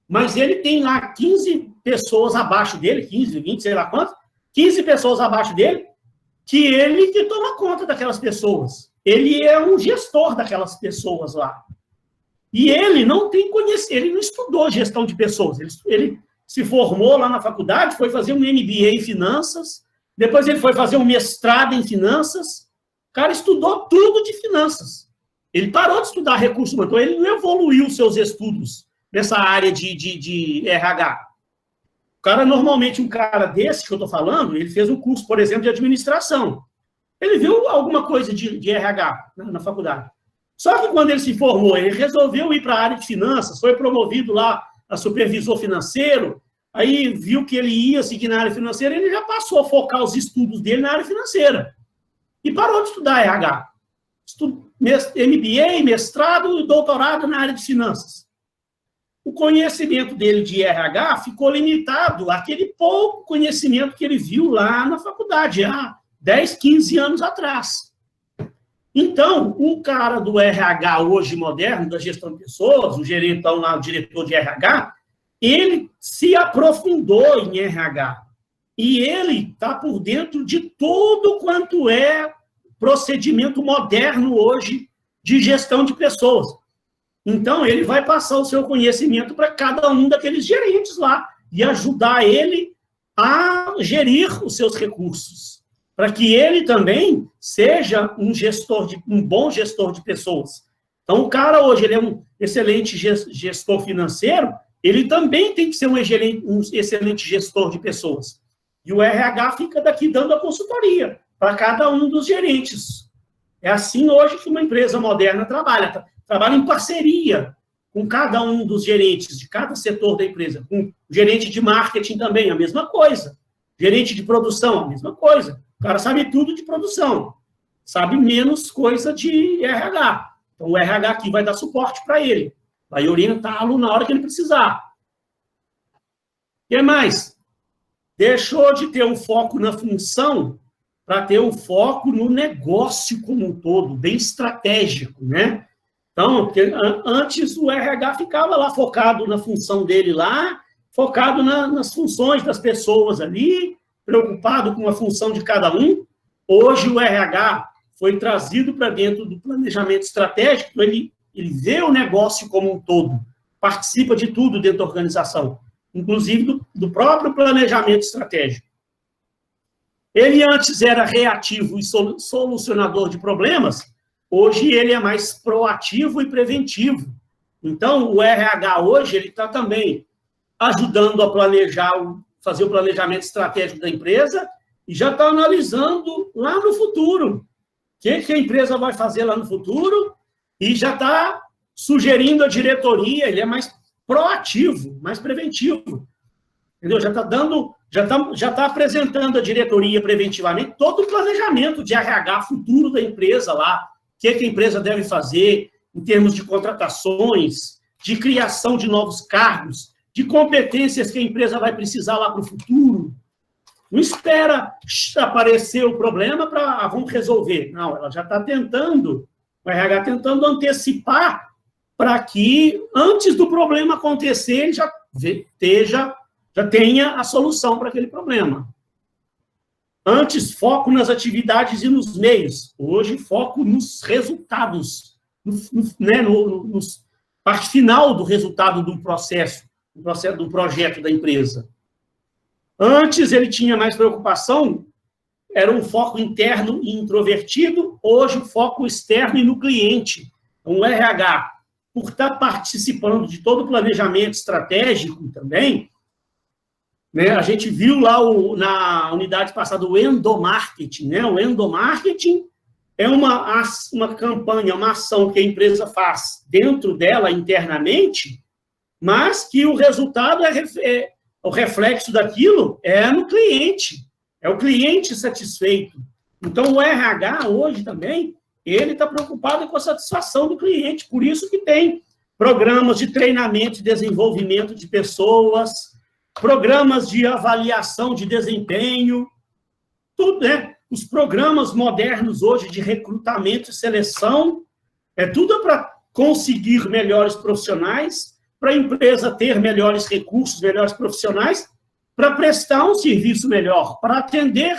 Mas ele tem lá 15 pessoas abaixo dele, 15, 20, sei lá quantas, 15 pessoas abaixo dele, que ele que toma conta daquelas pessoas. Ele é um gestor daquelas pessoas lá. E ele não tem conhecimento, ele não estudou gestão de pessoas. Ele se formou lá na faculdade, foi fazer um MBA em finanças, depois ele foi fazer um mestrado em finanças. O cara estudou tudo de finanças. Ele parou de estudar recursos humanos, então ele não evoluiu seus estudos nessa área de RH. O cara, normalmente, um cara desse que eu estou falando, ele fez um curso, por exemplo, de administração. Ele viu alguma coisa de RH na faculdade. Só que quando ele se formou, ele resolveu ir para a área de finanças, foi promovido lá a supervisor financeiro, aí viu que ele ia seguir na área financeira, ele já passou a focar os estudos dele na área financeira. E parou de estudar RH. MBA, mestrado e doutorado na área de finanças. O conhecimento dele de RH ficou limitado àquele pouco conhecimento que ele viu lá na faculdade, há 10, 15 anos atrás. Então, o cara do RH hoje moderno, da gestão de pessoas, o gerentão lá, o diretor de RH, ele se aprofundou em RH. E ele está por dentro de tudo quanto é procedimento moderno hoje de gestão de pessoas. Então, ele vai passar o seu conhecimento para cada um daqueles gerentes lá e ajudar ele a gerir os seus recursos, para que ele também seja um bom gestor de pessoas. Então, o cara hoje ele é um excelente gestor financeiro, ele também tem que ser um excelente gestor de pessoas. E o RH fica daqui dando a consultoria para cada um dos gerentes. É assim hoje que uma empresa moderna trabalha em parceria com cada um dos gerentes de cada setor da empresa. Com o gerente de marketing também, a mesma coisa. Gerente de produção, a mesma coisa. O cara sabe tudo de produção, sabe menos coisa de RH. Então, o RH aqui vai dar suporte para ele, vai orientá-lo na hora que ele precisar. O que mais? Deixou de ter um foco na função para ter um foco no negócio como um todo, bem estratégico, né? Então, porque antes o RH ficava lá focado na função dele lá, focado nas funções das pessoas ali, preocupado com a função de cada um. Hoje o RH foi trazido para dentro do planejamento estratégico, ele vê o negócio como um todo, participa de tudo dentro da organização, inclusive do próprio planejamento estratégico. Ele antes era reativo e solucionador de problemas, hoje ele é mais proativo e preventivo. Então, o RH hoje ele está também ajudando a fazer o planejamento estratégico da empresa e já está analisando lá no futuro. O que a empresa vai fazer lá no futuro e já está sugerindo a diretoria, ele é mais proativo, mais preventivo. Entendeu? Já está dando já tá apresentando à diretoria preventivamente todo o planejamento de RH futuro da empresa lá, o que a empresa deve fazer em termos de contratações, de criação de novos cargos, de competências que a empresa vai precisar lá para o futuro. Não espera aparecer o problema para vamos resolver. Não, ela já está tentando, o RH tentando antecipar para que, antes do problema acontecer, ele já tenha a solução para aquele problema. Antes, foco nas atividades e nos meios. Hoje, foco nos resultados, parte final do resultado do processo do projeto da empresa. Antes, ele tinha mais preocupação, era um foco interno e introvertido, hoje o foco externo e no cliente. Então, o RH, por estar participando de todo o planejamento estratégico também, né, a gente viu lá na unidade passada o endomarketing, né? O endomarketing é uma campanha, uma ação que a empresa faz dentro dela internamente, mas que o resultado o reflexo daquilo é no cliente, é o cliente satisfeito. Então, o RH hoje também, ele está preocupado com a satisfação do cliente, por isso que tem programas de treinamento e desenvolvimento de pessoas, programas de avaliação de desempenho, tudo, né? Os programas modernos hoje de recrutamento e seleção, tudo para conseguir melhores profissionais, para a empresa ter melhores recursos, melhores profissionais, para prestar um serviço melhor, para atender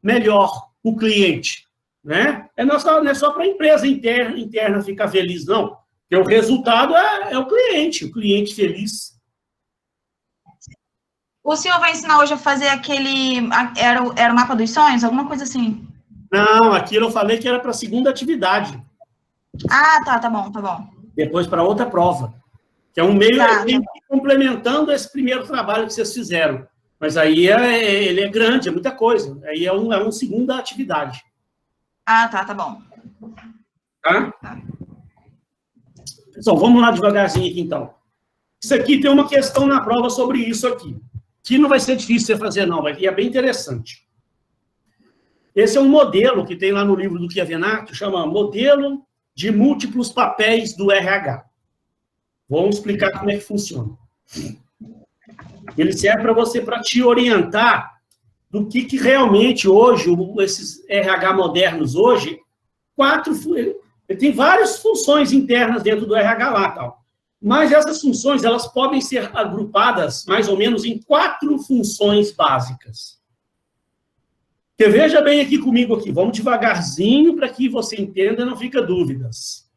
melhor o cliente, né? Não é só para a empresa interna ficar feliz, não. Porque o resultado é o cliente feliz. O senhor vai ensinar hoje a fazer era o mapa dos sonhos? Alguma coisa assim? Não, aquilo eu falei que era para a segunda atividade. Ah, tá bom. Depois para outra prova. Que é um meio complementando esse primeiro trabalho que vocês fizeram. Mas aí ele é grande, é muita coisa. Aí é uma segunda atividade. Ah, tá bom. Tá? Pessoal, vamos lá devagarzinho aqui, então. Isso aqui tem uma questão na prova sobre isso aqui. Que não vai ser difícil você fazer, não. E é bem interessante. Esse é um modelo que tem lá no livro do Chiavenato, chama Modelo de Múltiplos Papéis do RH. Vamos explicar como é que funciona. Ele serve para te orientar do que realmente hoje, esses RH modernos hoje, ele tem várias funções internas dentro do RH lá, tal. Mas essas funções, elas podem ser agrupadas mais ou menos em 4 funções básicas. Porque veja bem aqui comigo aqui, vamos devagarzinho para que você entenda e não fica dúvidas.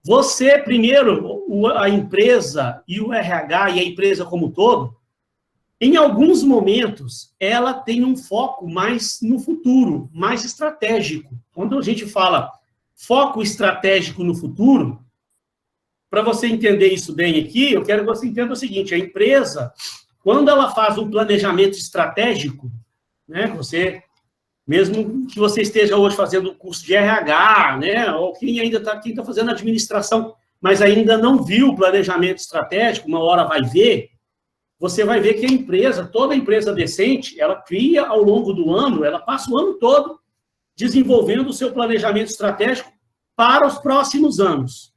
Você, primeiro, a empresa e o RH e a empresa como um todo, em alguns momentos, ela tem um foco mais no futuro, mais estratégico. Quando a gente fala foco estratégico no futuro, para você entender isso bem aqui, eu quero que você entenda o seguinte, a empresa, quando ela faz um planejamento estratégico, né, mesmo que você esteja hoje fazendo curso de RH, né, ou quem tá fazendo administração, mas ainda não viu o planejamento estratégico, uma hora vai ver, você vai ver que a empresa, toda empresa decente, ela cria ao longo do ano, ela passa o ano todo desenvolvendo o seu planejamento estratégico para os próximos anos,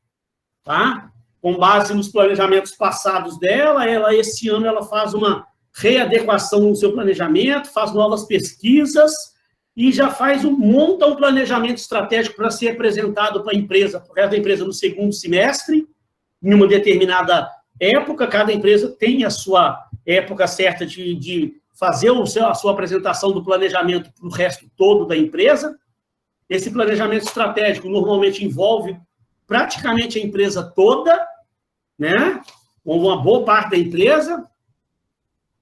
tá? Com base nos planejamentos passados dela, esse ano ela faz uma readequação no seu planejamento, faz novas pesquisas, e já monta um planejamento estratégico para ser apresentado para a empresa, para o resto da empresa no segundo semestre, em uma determinada época, cada empresa tem a sua época certa de fazer a sua apresentação do planejamento para o resto todo da empresa. Esse planejamento estratégico normalmente envolve praticamente a empresa toda, né? Ou uma boa parte da empresa.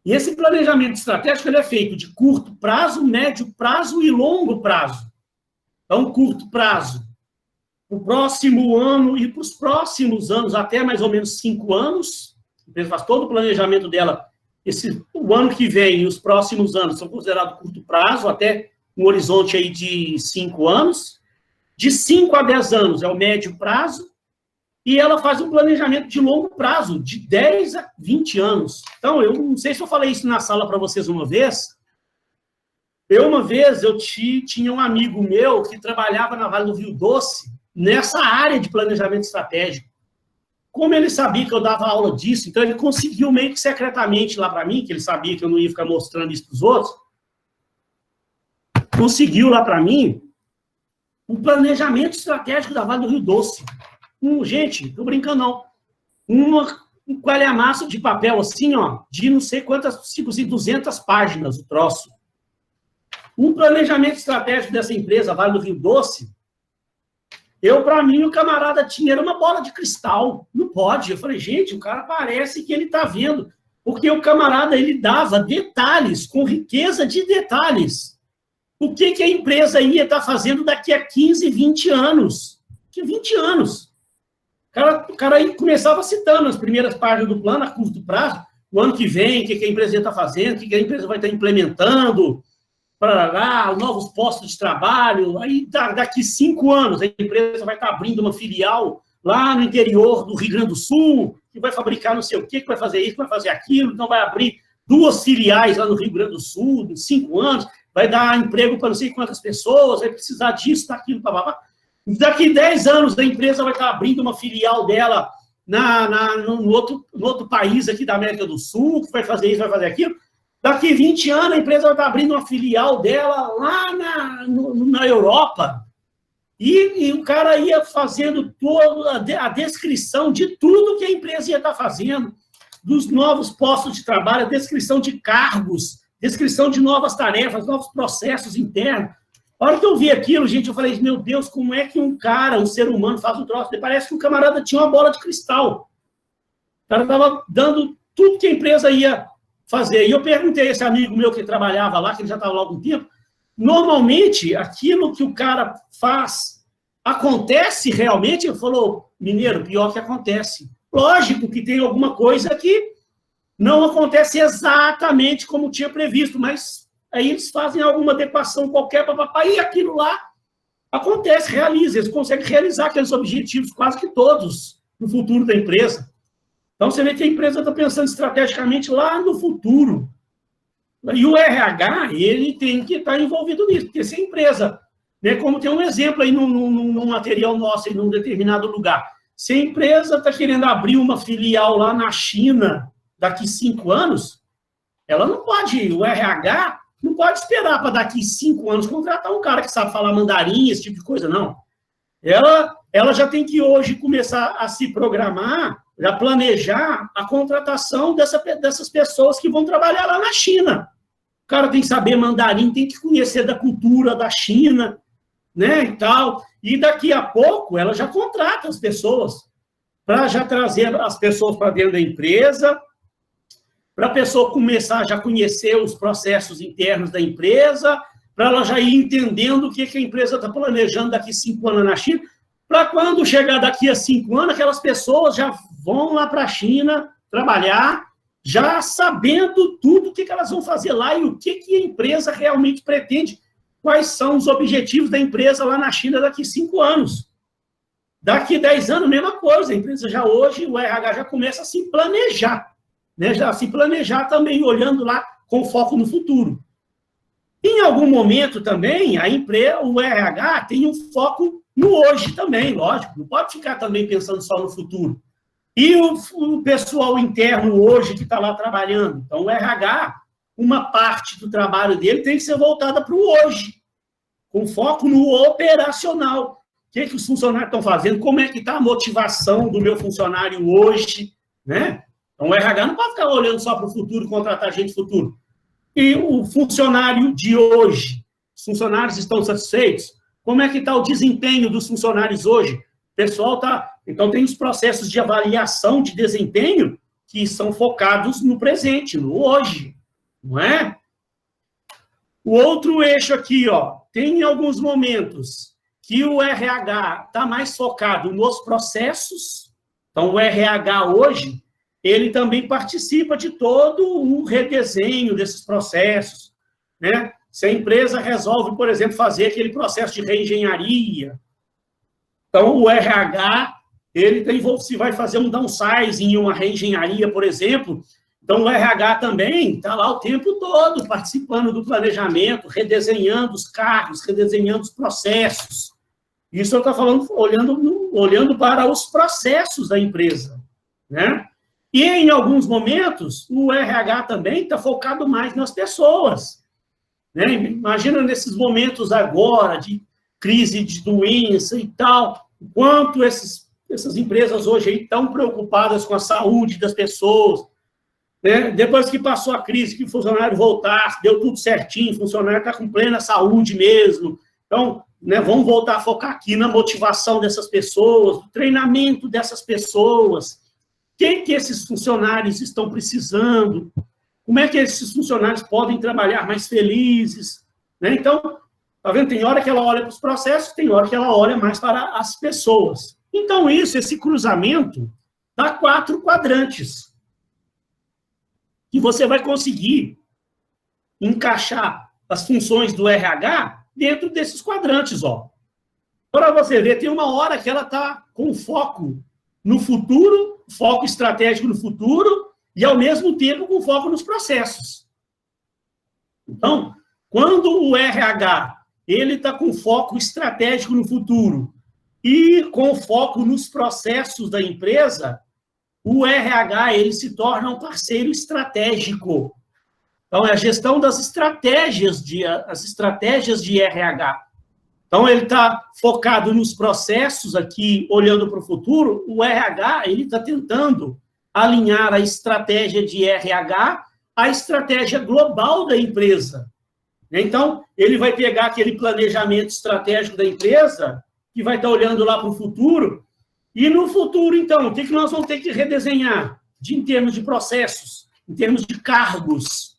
E esse planejamento estratégico ele é feito de curto prazo, médio prazo e longo prazo. Então, curto prazo, o próximo ano e para os próximos anos, até mais ou menos 5 anos, a empresa faz todo o planejamento dela, o ano que vem e os próximos anos são considerados curto prazo, até um horizonte aí de 5 anos. De 5 a 10 anos é o médio prazo, e ela faz um planejamento de longo prazo, de 10 a 20 anos. Então, eu não sei se eu falei isso na sala para vocês uma vez. Uma vez, eu tinha um amigo meu que trabalhava na Vale do Rio Doce, nessa área de planejamento estratégico. Como ele sabia que eu dava aula disso, então ele conseguiu meio que secretamente lá para mim, que ele sabia que eu não ia ficar mostrando isso para os outros, conseguiu lá para mim o planejamento estratégico da Vale do Rio Doce. Gente, não tô brincando não, um calhamaço de papel assim, ó, de não sei quantas, tipo assim, 200 páginas o troço. Um planejamento estratégico dessa empresa, Vale do Rio Doce, para mim, o camarada tinha, era uma bola de cristal, não pode. Eu falei, gente, o cara parece que ele está vendo, porque o camarada, ele dava detalhes, com riqueza de detalhes. O que a empresa ia estar fazendo daqui a 15, 20 anos. Que 20 anos. O cara aí começava citando as primeiras páginas do plano a curto prazo, o ano que vem, o que a empresa ia estar fazendo, o que a empresa vai estar implementando, para lá, novos postos de trabalho, aí daqui 5 anos a empresa vai estar abrindo uma filial lá no interior do Rio Grande do Sul, que vai fabricar não sei o quê, que vai fazer isso, que vai fazer aquilo, então vai abrir 2 filiais lá no Rio Grande do Sul em 5 anos, vai dar emprego para não sei quantas pessoas, vai precisar disso, daquilo, papapá. Daqui 10 anos a empresa vai estar abrindo uma filial dela no outro país aqui da América do Sul, que vai fazer isso, vai fazer aquilo. Daqui 20 anos, a empresa vai estar abrindo uma filial dela lá na Europa. E o cara ia fazendo toda a descrição de tudo que a empresa ia estar fazendo, dos novos postos de trabalho, a descrição de cargos, descrição de novas tarefas, novos processos internos. A hora que eu vi aquilo, gente, eu falei, meu Deus, como é que um ser humano faz um troço? Parece que o camarada tinha uma bola de cristal. O cara estava dando tudo que a empresa ia fazer. E eu perguntei a esse amigo meu que trabalhava lá, que ele já estava lá há algum tempo, normalmente, aquilo que o cara faz acontece realmente? Ele falou, mineiro, pior que acontece. Lógico que tem alguma coisa que não acontece exatamente como tinha previsto, mas aí eles fazem alguma adequação qualquer, papapá, e aquilo lá acontece, realiza. Eles conseguem realizar aqueles objetivos quase que todos no futuro da empresa. Então, você vê que a empresa está pensando estrategicamente lá no futuro. E o RH, ele tem que estar envolvido nisso, porque se a empresa, né, como tem um exemplo aí num material nosso, em um determinado lugar, se a empresa está querendo abrir uma filial lá na China daqui 5 anos, ela não pode, o RH não pode esperar para daqui 5 anos contratar um cara que sabe falar mandarim, esse tipo de coisa, não. Ela já tem que hoje começar a se programar, já planejar a contratação dessas pessoas que vão trabalhar lá na China. O cara tem que saber mandarim, tem que conhecer da cultura da China, né, e tal. E daqui a pouco ela já contrata as pessoas para já trazer as pessoas para dentro da empresa, para a pessoa começar a já conhecer os processos internos da empresa, para ela já ir entendendo o que a empresa está planejando daqui 5 anos na China, para quando chegar daqui a 5 anos, aquelas pessoas já vão lá para a China trabalhar, já sabendo tudo o que elas vão fazer lá e o que a empresa realmente pretende, quais são os objetivos da empresa lá na China daqui a 5 anos. Daqui a 10 anos, mesma coisa, a empresa já hoje, o RH já começa a se planejar, né? Já se planejar também, olhando lá com foco no futuro. Em algum momento também, o RH tem um foco no hoje também, lógico, não pode ficar também pensando só no futuro. E o pessoal interno hoje que está lá trabalhando, então o RH, uma parte do trabalho dele tem que ser voltada para o hoje, com foco no operacional. O que os funcionários estão fazendo, como é que está a motivação do meu funcionário hoje, né? Então o RH não pode ficar olhando só para o futuro, contratar gente futuro. E o funcionário de hoje, os funcionários estão satisfeitos? Como é que está o desempenho dos funcionários hoje? O pessoal está... Então, tem os processos de avaliação de desempenho que são focados no presente, no hoje, não é? O outro eixo aqui, ó, tem alguns momentos que o RH está mais focado nos processos. Então, o RH hoje, ele também participa de todo o redesenho desses processos, né? Se a empresa resolve, por exemplo, fazer aquele processo de reengenharia, então o RH ele se vai fazer um downsizing em uma reengenharia, por exemplo, então o RH também está lá o tempo todo participando do planejamento, redesenhando os cargos, redesenhando os processos. Isso eu estou falando, olhando para os processos da empresa, né? E, em alguns momentos, o RH também está focado mais nas pessoas, né? Imagina nesses momentos agora de crise de doença e tal, o quanto essas empresas hoje estão preocupadas com a saúde das pessoas, né? Depois que passou a crise, que o funcionário voltasse, deu tudo certinho, o funcionário está com plena saúde mesmo. Então, né, vamos voltar a focar aqui na motivação dessas pessoas, no treinamento dessas pessoas. O que esses funcionários estão precisando? Como é que esses funcionários podem trabalhar mais felizes? Né? Então, tá vendo? Tem hora que ela olha para os processos, tem hora que ela olha mais para as pessoas. Então, esse cruzamento, dá 4 quadrantes. E você vai conseguir encaixar as funções do RH dentro desses quadrantes, ó. Para você ver, tem uma hora que ela está com foco no futuro, foco estratégico no futuro, e, ao mesmo tempo, com foco nos processos. Então, quando o RH ele está com foco estratégico no futuro e com foco nos processos da empresa, o RH ele se torna um parceiro estratégico. Então, é a gestão das estratégias de RH. Então, ele está focado nos processos aqui, olhando para o futuro. O RH ele está tentando alinhar a estratégia de RH à estratégia global da empresa. Então, ele vai pegar aquele planejamento estratégico da empresa, que vai estar olhando lá para o futuro, e no futuro, então, o que nós vamos ter que redesenhar em termos de processos, em termos de cargos?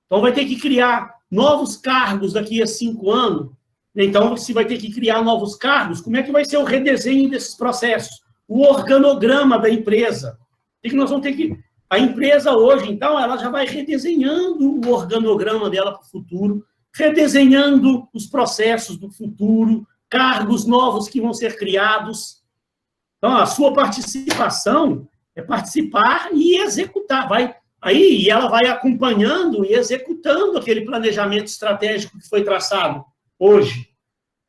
Então, vai ter que criar novos cargos daqui a 5 anos. Então, se vai ter que criar novos cargos, como é que vai ser o redesenho desses processos? O organograma da empresa. O que nós vamos ter que... A empresa hoje, então, ela já vai redesenhando o organograma dela para o futuro, redesenhando os processos do futuro, cargos novos que vão ser criados. Então, a sua participação é participar e executar. E ela vai acompanhando e executando aquele planejamento estratégico que foi traçado hoje.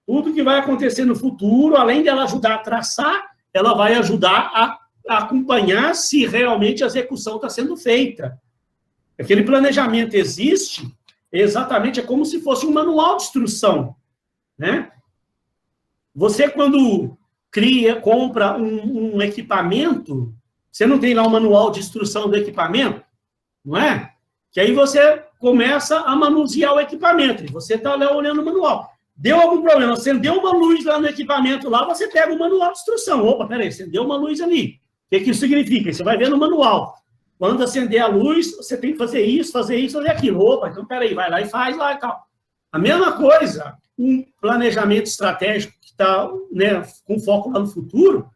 Tudo que vai acontecer no futuro, além dela ajudar a traçar, ela vai ajudar a acompanhar se realmente a execução está sendo feita. Aquele planejamento existe, exatamente, é como se fosse um manual de instrução, né? Você, quando compra um equipamento, você não tem lá um manual de instrução do equipamento, não é? Que aí você começa a manusear o equipamento, e você está lá olhando o manual. Deu algum problema, acendeu uma luz lá no equipamento, lá você pega o manual de instrução. Opa, peraí, acendeu uma luz ali. O que isso significa? Você vai ver no manual. Quando acender a luz, você tem que fazer isso, fazer aquilo. Opa, então peraí, vai lá e faz lá e tal. A mesma coisa, um planejamento estratégico que está, né, com foco lá no futuro,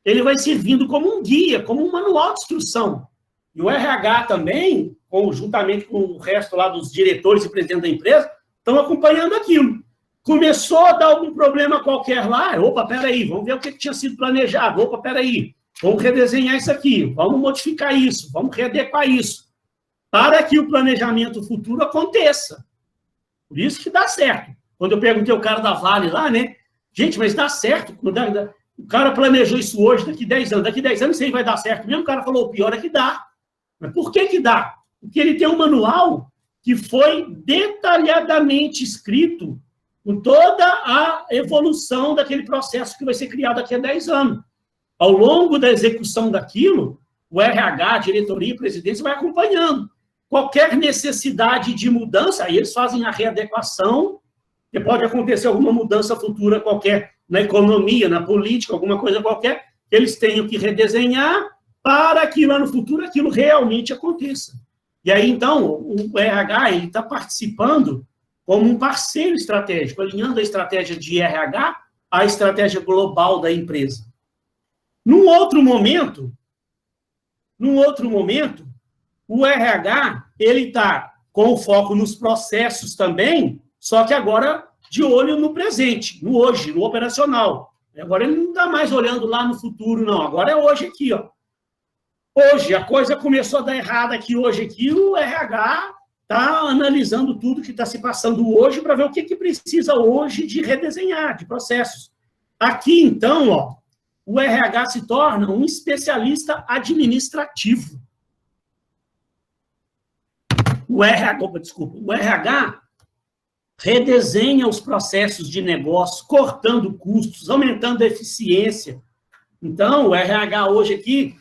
ele vai servindo como um guia, como um manual de instrução. E o RH também, juntamente com o resto lá dos diretores e presidentes da empresa, estão acompanhando aquilo. Começou a dar algum problema qualquer lá, opa, peraí, vamos ver o que tinha sido planejado, opa, peraí, vamos redesenhar isso aqui, vamos modificar isso, vamos readequar isso, para que o planejamento futuro aconteça. Por isso que dá certo. Quando eu perguntei ao cara da Vale lá, né, gente, mas dá certo? O cara planejou isso hoje, daqui 10 anos isso aí vai dar certo mesmo? O cara falou, o pior é que dá. Mas por que dá? Porque ele tem um manual que foi detalhadamente escrito com toda a evolução daquele processo que vai ser criado daqui a 10 anos. Ao longo da execução daquilo, o RH, a diretoria e a presidência vai acompanhando. Qualquer necessidade de mudança, aí eles fazem a readequação, que pode acontecer alguma mudança futura qualquer na economia, na política, alguma coisa qualquer, que eles tenham que redesenhar para que lá no futuro aquilo realmente aconteça. E aí, então, o RH está participando como um parceiro estratégico, alinhando a estratégia de RH à estratégia global da empresa. Num outro momento, o RH ele está com foco nos processos também, só que agora de olho no presente, no hoje, no operacional. Agora ele não está mais olhando lá no futuro, não. Agora é hoje aqui, ó. Hoje, a coisa começou a dar errada aqui, hoje aqui, o RH está analisando tudo que está se passando hoje para ver o que precisa hoje de redesenhar, de processos. Aqui, então, ó, o RH se torna um especialista administrativo. O RH redesenha os processos de negócio, cortando custos, aumentando a eficiência. Então, o RH hoje aqui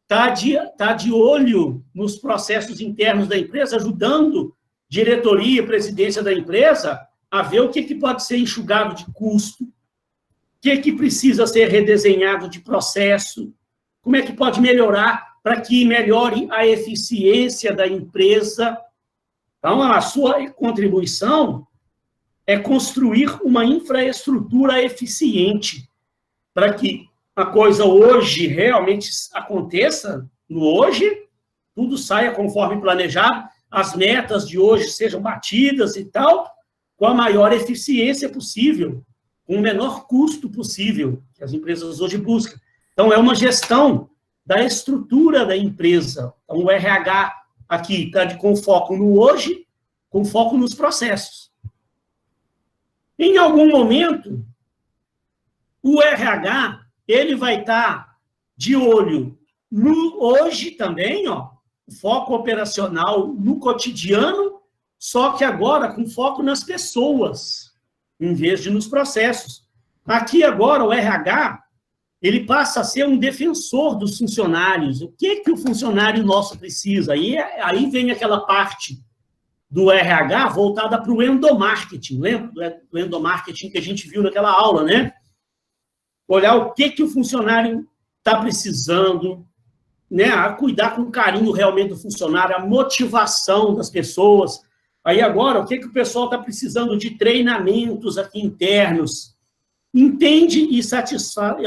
está de olho nos processos internos da empresa, ajudando diretoria e presidência da empresa a ver o que pode ser enxugado de custo, o que precisa ser redesenhado de processo, como é que pode melhorar para que melhore a eficiência da empresa. Então, a sua contribuição é construir uma infraestrutura eficiente para que a coisa hoje realmente aconteça, no hoje, tudo saia conforme planejado, as metas de hoje sejam batidas e tal, com a maior eficiência possível, com o menor custo possível, que as empresas hoje buscam. Então, é uma gestão da estrutura da empresa. Então, o RH aqui está com foco no hoje, com foco nos processos. Em algum momento, o RH ele vai estar de olho no hoje também, ó, foco operacional no cotidiano, só que agora com foco nas pessoas, em vez de nos processos. Aqui agora o RH, ele passa a ser um defensor dos funcionários. O que o funcionário nosso precisa? Aí vem aquela parte do RH voltada para o endomarketing. Lembra do endomarketing que a gente viu naquela aula, né? Olhar o que o funcionário está precisando, né? A cuidar com carinho realmente do funcionário, a motivação das pessoas. Aí agora, o que o pessoal está precisando de treinamentos aqui internos. Entende e satisfaz.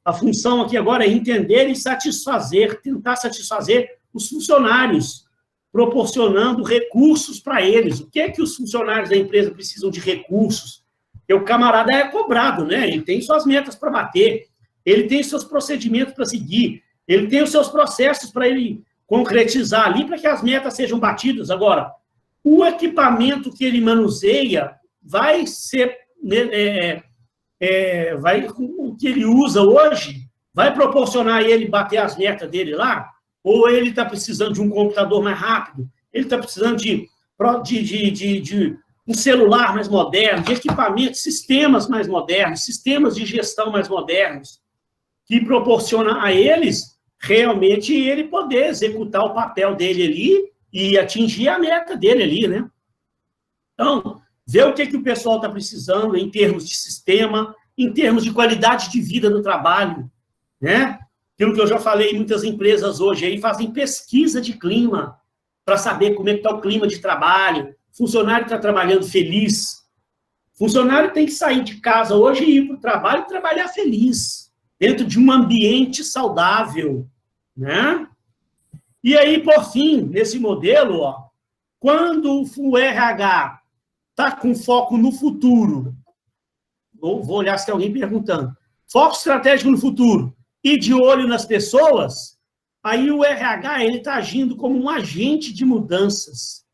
A função aqui agora é entender e satisfazer, tentar satisfazer os funcionários, proporcionando recursos para eles. O que os funcionários da empresa precisam de recursos? Porque o camarada é cobrado, né? Ele tem suas metas para bater, ele tem seus procedimentos para seguir, ele tem os seus processos para ele concretizar ali para que as metas sejam batidas. Agora, o equipamento que ele manuseia vai ser... o que ele usa hoje vai proporcionar a ele bater as metas dele lá? Ou ele está precisando de um computador mais rápido? Ele está precisando de um celular mais moderno, de equipamentos, sistemas mais modernos, sistemas de gestão mais modernos, que proporciona a eles realmente ele poder executar o papel dele ali e atingir a meta dele ali, né? Então, ver o que o pessoal está precisando em termos de sistema, em termos de qualidade de vida no trabalho, né? Aquilo que eu já falei, muitas empresas hoje aí fazem pesquisa de clima para saber como é que está o clima de trabalho. O funcionário está trabalhando feliz. O funcionário tem que sair de casa hoje e ir para o trabalho e trabalhar feliz, dentro de um ambiente saudável, né? E aí, por fim, nesse modelo, ó, quando o RH está com foco no futuro, vou olhar se tem alguém perguntando, foco estratégico no futuro e de olho nas pessoas, aí o RH está agindo como um agente de mudanças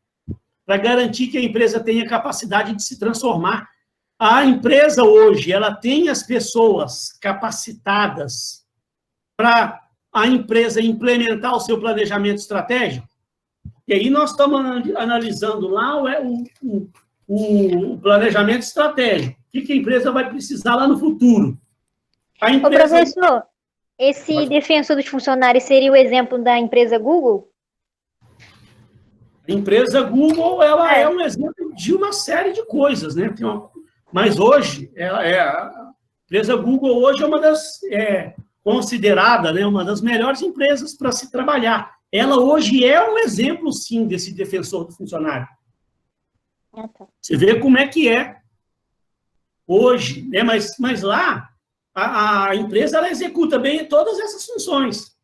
para garantir que a empresa tenha capacidade de se transformar. A empresa hoje, ela tem as pessoas capacitadas para a empresa implementar o seu planejamento estratégico. E aí nós estamos analisando lá o planejamento estratégico. O que a empresa vai precisar lá no futuro. A empresa... Ô, professor, esse defensor dos funcionários seria o exemplo da empresa Google? A empresa Google, ela é um exemplo de uma série de coisas, né? Mas hoje, a empresa Google hoje é uma das... considerada, né, uma das melhores empresas para se trabalhar. Ela hoje é um exemplo, sim, desse defensor do funcionário. Você vê como é que é hoje, né? Mas lá, a empresa ela executa bem todas essas funções.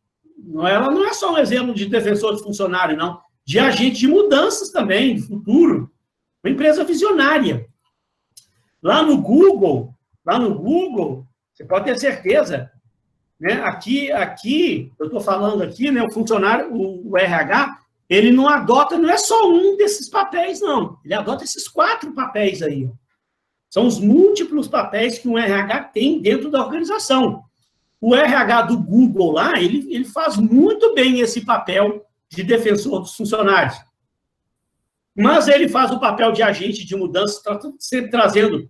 Ela não é só um exemplo de defensor de funcionário, não. De agente de mudanças também, de futuro. Uma empresa visionária. Lá no Google, Você pode ter certeza. Né? Aqui, eu estou falando aqui, né, o funcionário, o RH, ele não adota, não é só um desses papéis, não. Ele adota esses 4 papéis aí. São os múltiplos papéis que um RH tem dentro da organização. O RH do Google lá, ele faz muito bem esse papel de defensor dos funcionários. Mas ele faz o papel de agente de mudança, sempre trazendo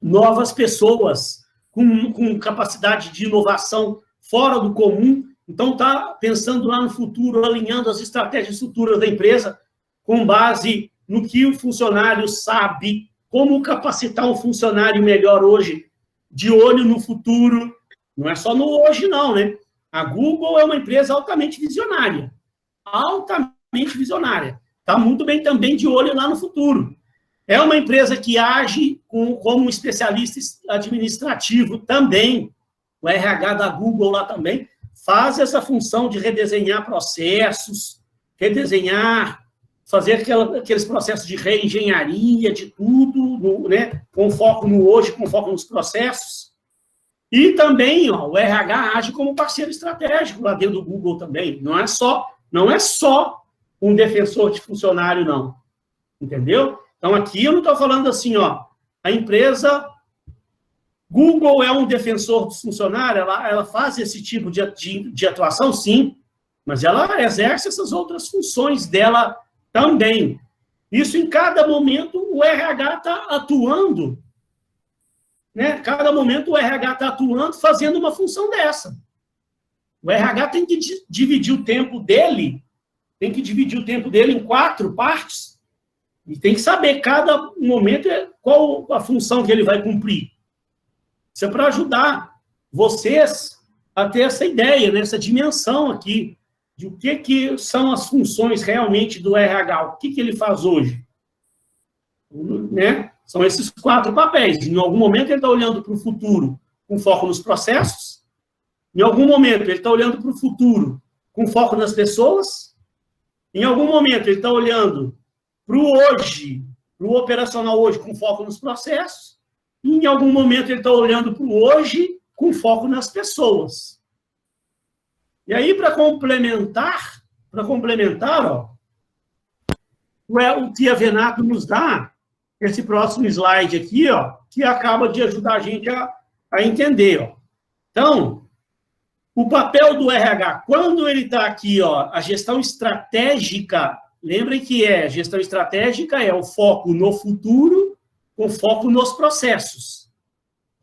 novas pessoas com capacidade de inovação fora do comum. Então, está pensando lá no futuro, alinhando as estratégias futuras da empresa com base no que o funcionário sabe, como capacitar um funcionário melhor hoje, de olho no futuro. Não é só no hoje, não, né? A Google é uma empresa altamente visionária. Altamente visionária. Está muito bem também de olho lá no futuro. É uma empresa que age como um especialista administrativo também. O RH da Google lá também faz essa função de redesenhar processos, fazer aqueles processos de reengenharia, de tudo, né? Com foco no hoje, com foco nos processos. E também, o RH age como parceiro estratégico lá dentro do Google também. Não é só um defensor de funcionário, não. Entendeu? Então, aqui eu não estou falando assim, a empresa Google é um defensor dos funcionários, ela faz esse tipo de atuação, sim, mas ela exerce essas outras funções dela também. Isso em cada momento o RH está atuando, né? Cada momento o RH está atuando, fazendo uma função dessa. O RH tem que dividir o tempo dele, em 4 partes, e tem que saber cada momento qual a função que ele vai cumprir. Isso é para ajudar vocês a ter essa ideia, né, essa dimensão aqui, de o que são as funções realmente do RH, o que ele faz hoje. Né? São esses 4 papéis. Em algum momento ele está olhando para o futuro com foco nos processos, em algum momento ele está olhando para o futuro com foco nas pessoas, em algum momento ele está olhando para o hoje, para o operacional hoje, com foco nos processos, e em algum momento ele está olhando para o hoje, com foco nas pessoas. E aí, para complementar, o que a Venato nos dá, esse próximo slide aqui, que acaba de ajudar a gente a entender. Então, o papel do RH, quando ele está aqui, a gestão estratégica. Lembrem que a gestão estratégica é o foco no futuro com foco nos processos.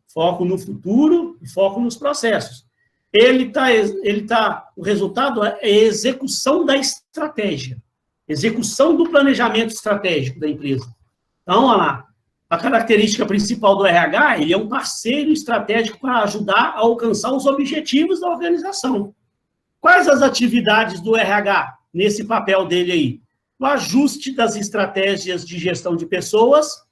Foco no futuro e foco nos processos. O resultado é a execução da estratégia. Execução do planejamento estratégico da empresa. Então, olha lá, a característica principal do RH, ele é um parceiro estratégico para ajudar a alcançar os objetivos da organização. Quais as atividades do RH nesse papel dele aí? O ajuste das estratégias de gestão de pessoas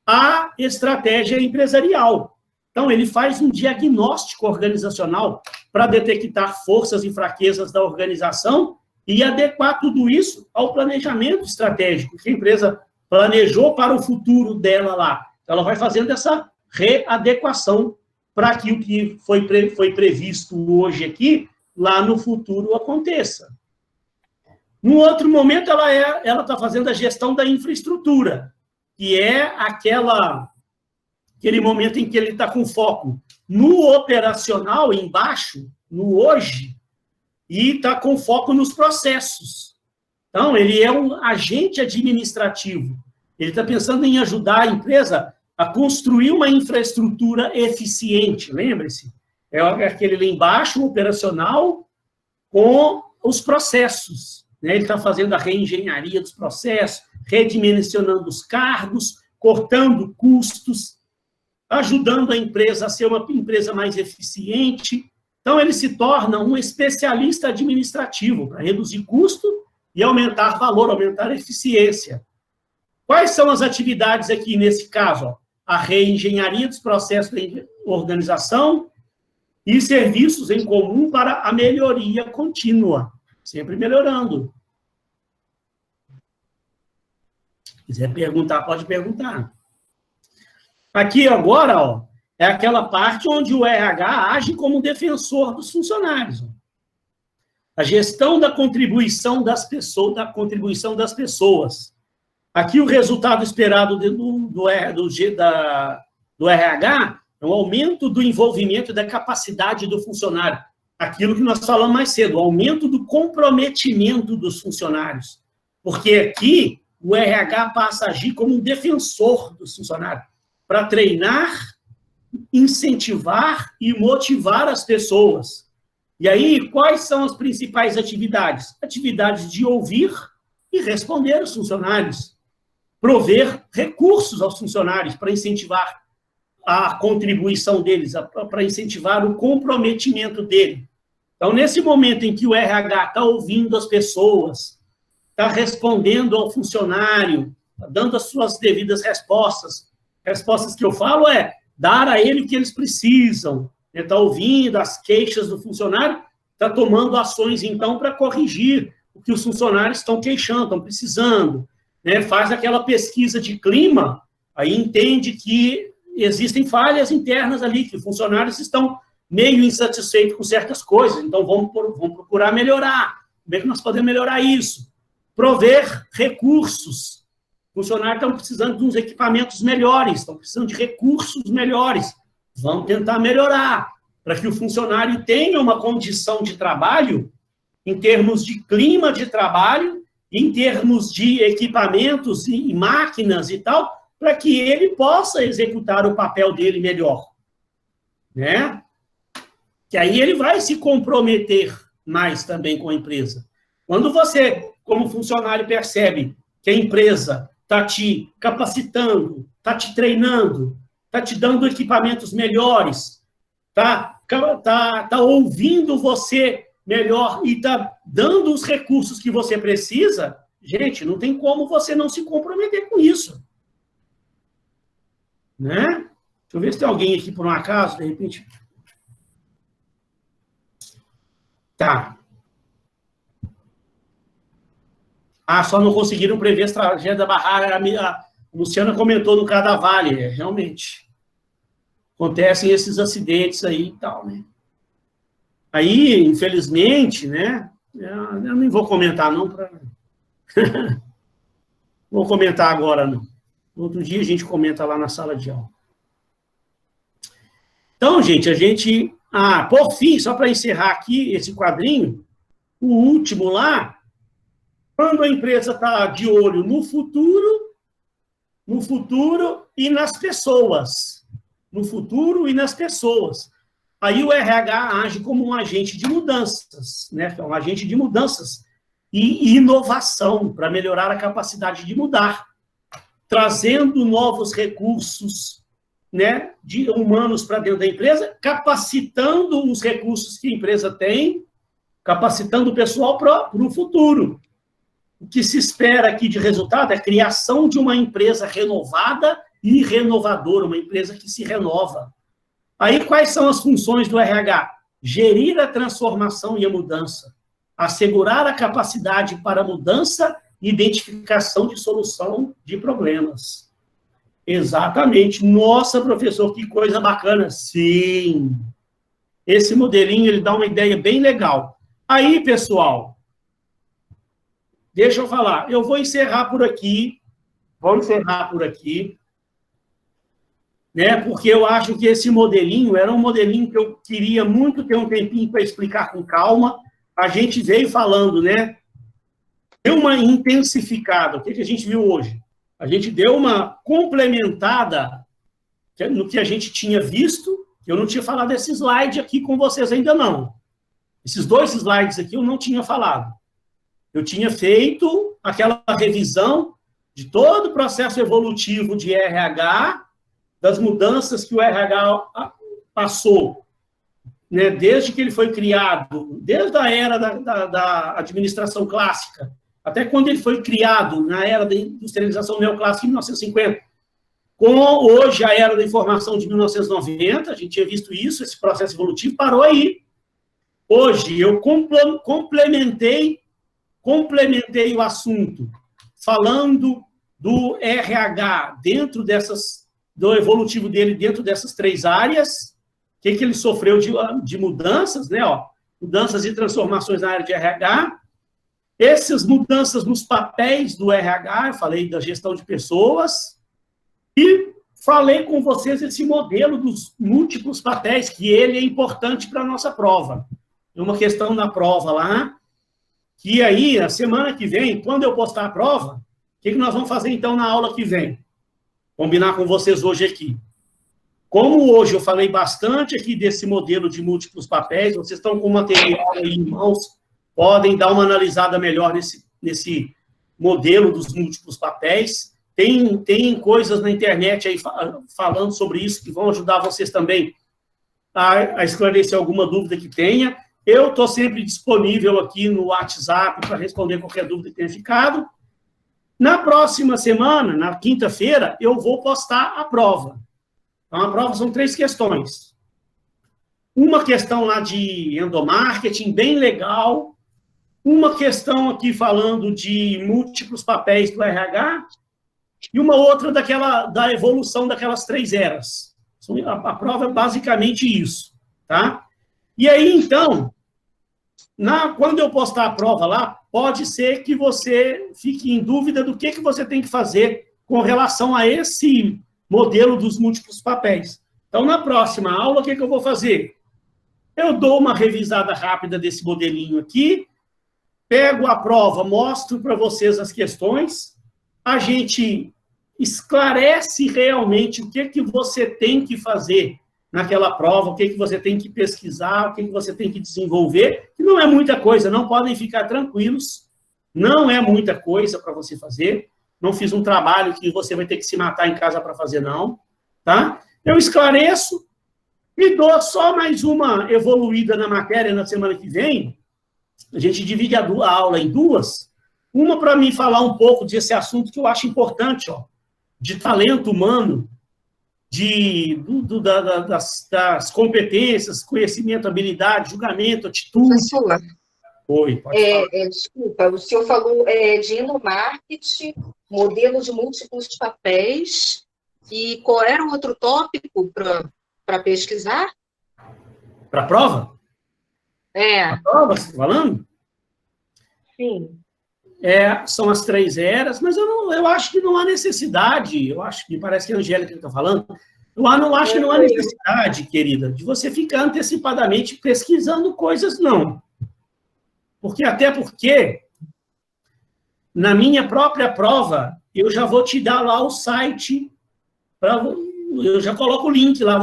à estratégia empresarial. Então, ele faz um diagnóstico organizacional para detectar forças e fraquezas da organização e adequar tudo isso ao planejamento estratégico que a empresa planejou para o futuro dela lá. Então, ela vai fazendo essa readequação para que o que foi previsto hoje aqui, lá no futuro, aconteça. No outro momento, ela está fazendo a gestão da infraestrutura, que é aquele momento em que ele está com foco no operacional, embaixo, no hoje, e está com foco nos processos. Então, ele é um agente administrativo. Ele está pensando em ajudar a empresa a construir uma infraestrutura eficiente, lembre-se. É aquele lá embaixo, o operacional, com os processos. Ele está fazendo a reengenharia dos processos, redimensionando os cargos, cortando custos, ajudando a empresa a ser uma empresa mais eficiente. Então, ele se torna um especialista administrativo para reduzir custo e aumentar valor, aumentar eficiência. Quais são as atividades aqui nesse caso? A reengenharia dos processos da organização e serviços em comum para a melhoria contínua. Sempre melhorando. Se quiser perguntar, pode perguntar. Aqui agora, é aquela parte onde o RH age como defensor dos funcionários. A gestão da contribuição das pessoas. Aqui o resultado esperado do RH é o aumento do envolvimento e da capacidade do funcionário. Aquilo que nós falamos mais cedo, o aumento do comprometimento dos funcionários. Porque aqui o RH passa a agir como um defensor dos funcionários, para treinar, incentivar e motivar as pessoas. E aí, quais são as principais atividades? Atividades de ouvir e responder aos funcionários. Prover recursos aos funcionários para incentivar a contribuição deles, para incentivar o comprometimento dele. Então, nesse momento em que o RH está ouvindo as pessoas, está respondendo ao funcionário, tá dando as suas devidas respostas que eu falo é dar a ele o que eles precisam, está ouvindo as queixas do funcionário, está tomando ações, então, para corrigir o que os funcionários estão queixando, estão precisando, né? Faz aquela pesquisa de clima, aí entende que existem falhas internas ali, que funcionários estão meio insatisfeitos com certas coisas, então vamos procurar melhorar. Como é que nós podemos melhorar isso? Prover recursos. Funcionários estão precisando de uns equipamentos melhores, estão precisando de recursos melhores. Vamos tentar melhorar, para que o funcionário tenha uma condição de trabalho, em termos de clima de trabalho, em termos de equipamentos e máquinas e tal, para que ele possa executar o papel dele melhor. Né? Que aí ele vai se comprometer mais também com a empresa. Quando você, como funcionário, percebe que a empresa está te capacitando, está te treinando, está te dando equipamentos melhores, tá ouvindo você melhor e está dando os recursos que você precisa, gente, não tem como você não se comprometer com isso. Né? Deixa eu ver se tem alguém aqui por um acaso, de repente. Tá. Ah, só não conseguiram prever a tragédia da barragem. A Luciana comentou no Cadavale, realmente. Acontecem esses acidentes aí e tal, né? Aí, infelizmente, né? Eu nem vou comentar, não. Vou comentar agora, não. Outro dia a gente comenta lá na sala de aula. Então, gente, por fim, só para encerrar aqui esse quadrinho, o último lá, quando a empresa está de olho no futuro e nas pessoas. No futuro e nas pessoas. Aí o RH age como um agente de mudanças, né? Um agente de mudanças e inovação para melhorar a capacidade de mudar, trazendo novos recursos, né, de humanos para dentro da empresa, capacitando os recursos que a empresa tem, capacitando o pessoal para o futuro. O que se espera aqui de resultado é a criação de uma empresa renovada e renovadora, uma empresa que se renova. Aí, quais são as funções do RH? Gerir a transformação e a mudança, assegurar a capacidade para a mudança e identificação de solução de problemas. Exatamente. Nossa, professor, que coisa bacana. Sim. Esse modelinho, ele dá uma ideia bem legal. Aí, pessoal, deixa eu falar. Eu vou encerrar por aqui. Né, porque eu acho que esse modelinho era um modelinho que eu queria muito ter um tempinho para explicar com calma. A gente veio falando, né? Deu uma intensificada. O que a gente viu hoje? A gente deu uma complementada no que a gente tinha visto. Eu não tinha falado desse slide aqui com vocês ainda não. Esses 2 slides aqui eu não tinha falado. Eu tinha feito aquela revisão de todo o processo evolutivo de RH, das mudanças que o RH passou, né, desde que ele foi criado, desde a era da administração clássica, até quando ele foi criado, na era da industrialização neoclássica em 1950, com hoje a era da informação de 1990, a gente tinha visto isso, esse processo evolutivo parou aí. Hoje eu complementei o assunto, falando do RH dentro do evolutivo dele dentro dessas 3 áreas, o que ele sofreu de mudanças, né? Ó, mudanças e transformações na área de RH, essas mudanças nos papéis do RH, eu falei da gestão de pessoas, e falei com vocês esse modelo dos múltiplos papéis, que ele é importante para a nossa prova. É uma questão na prova lá, que aí, a semana que vem, quando eu postar a prova, o que nós vamos fazer, então, na aula que vem? Combinar com vocês hoje aqui. Como hoje eu falei bastante aqui desse modelo de múltiplos papéis, vocês estão com o material aí em mãos, podem dar uma analisada melhor nesse modelo dos múltiplos papéis. Tem coisas na internet aí falando sobre isso, que vão ajudar vocês também a esclarecer alguma dúvida que tenha. Eu estou sempre disponível aqui no WhatsApp para responder qualquer dúvida que tenha ficado. Na próxima semana, na quinta-feira, eu vou postar a prova. Então, a prova são 3 questões. Uma questão lá de endomarketing, bem legal. Uma questão aqui falando de múltiplos papéis do RH. E uma outra da evolução daquelas 3 eras. A prova é basicamente isso, tá? E aí, então, quando eu postar a prova lá, pode ser que você fique em dúvida do que você tem que fazer com relação a esse modelo dos múltiplos papéis. Então, na próxima aula, o que eu vou fazer? Eu dou uma revisada rápida desse modelinho aqui, pego a prova, mostro para vocês as questões, a gente esclarece realmente o que você tem que fazer naquela prova, o que você tem que pesquisar, o que você tem que desenvolver, que não é muita coisa, não podem ficar tranquilos, não é muita coisa para você fazer, não fiz um trabalho que você vai ter que se matar em casa para fazer, não, tá? Eu esclareço e dou só mais uma evoluída na matéria na semana que vem, a gente divide a aula em 2, uma para mim falar um pouco desse assunto que eu acho importante, ó, de talento humano, das competências, conhecimento, habilidade, julgamento, atitude. Professor, Oi, pode falar. Desculpa, o senhor falou de endomarketing, modelo de múltiplos papéis, e qual era o outro tópico para pesquisar? Para a prova? Para a prova, você está falando? Sim. São as 3 eras, mas eu acho que não há necessidade, me parece que é a Angélica que está falando, eu não acho que não há necessidade, querida, de você ficar antecipadamente pesquisando coisas, não. Até porque, na minha própria prova, eu já vou te dar lá o site, eu já coloco o link lá,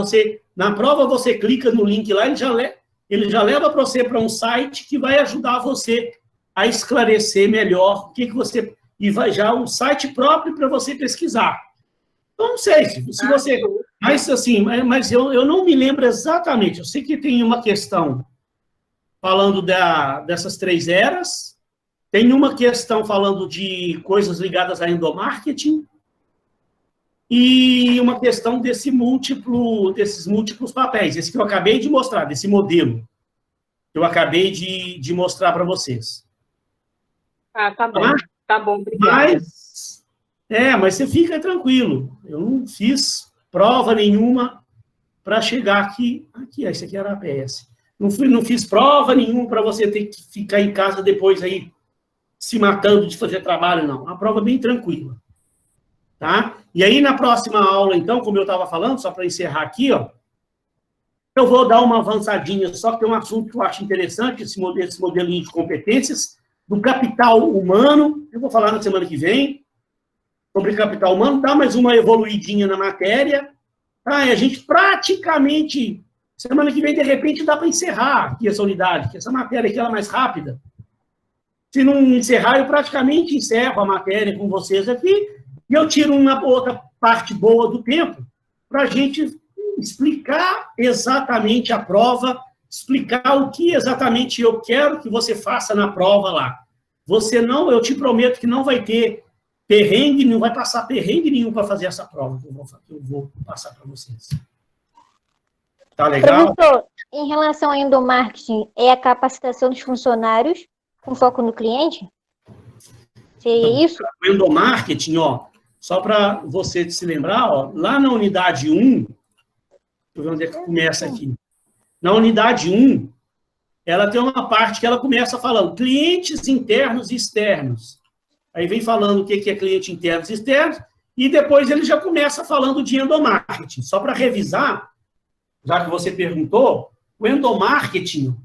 na prova você clica no link lá, ele já leva para você para um site que vai ajudar você a esclarecer melhor o que você... E vai já um site próprio para você pesquisar. Então, não sei se você... Mas, assim, eu não me lembro exatamente. Eu sei que tem uma questão falando dessas 3 eras, tem uma questão falando de coisas ligadas a endomarketing, e uma questão desses múltiplos papéis, esse que eu acabei de mostrar, desse modelo, que eu acabei de mostrar para vocês. Tá bom. Tá bom, obrigada. Mas você fica tranquilo. Eu não fiz prova nenhuma para chegar aqui. Esse aqui era a APS. Não fiz prova nenhuma para você ter que ficar em casa depois aí se matando de fazer trabalho, não. Uma prova bem tranquila. Tá? E aí, na próxima aula, então, como eu estava falando, só para encerrar aqui, ó, eu vou dar uma avançadinha, só que tem um assunto que eu acho interessante, esse modelinho de competências, do capital humano, eu vou falar na semana que vem, sobre capital humano, dá mais uma evoluidinha na matéria, tá? E a gente praticamente, semana que vem, de repente, dá para encerrar aqui essa unidade, que essa matéria aqui ela é mais rápida. Se não encerrar, eu praticamente encerro a matéria com vocês aqui, e eu tiro uma outra parte boa do tempo, para a gente explicar exatamente a prova, explicar o que exatamente eu quero que você faça na prova lá. Eu te prometo que não vai ter perrengue, não vai passar perrengue nenhum para fazer essa prova que eu vou passar para vocês. Tá legal? Professor, em relação ao endomarketing, é a capacitação dos funcionários com foco no cliente? Seria isso? O endomarketing, ó, só para você se lembrar, ó, lá na unidade 1, deixa eu ver onde é que começa aqui. Na unidade 1, ela tem uma parte que ela começa falando clientes internos e externos. Aí vem falando o que é cliente internos e externos, e depois ele já começa falando de endomarketing. Só para revisar, já que você perguntou, o endomarketing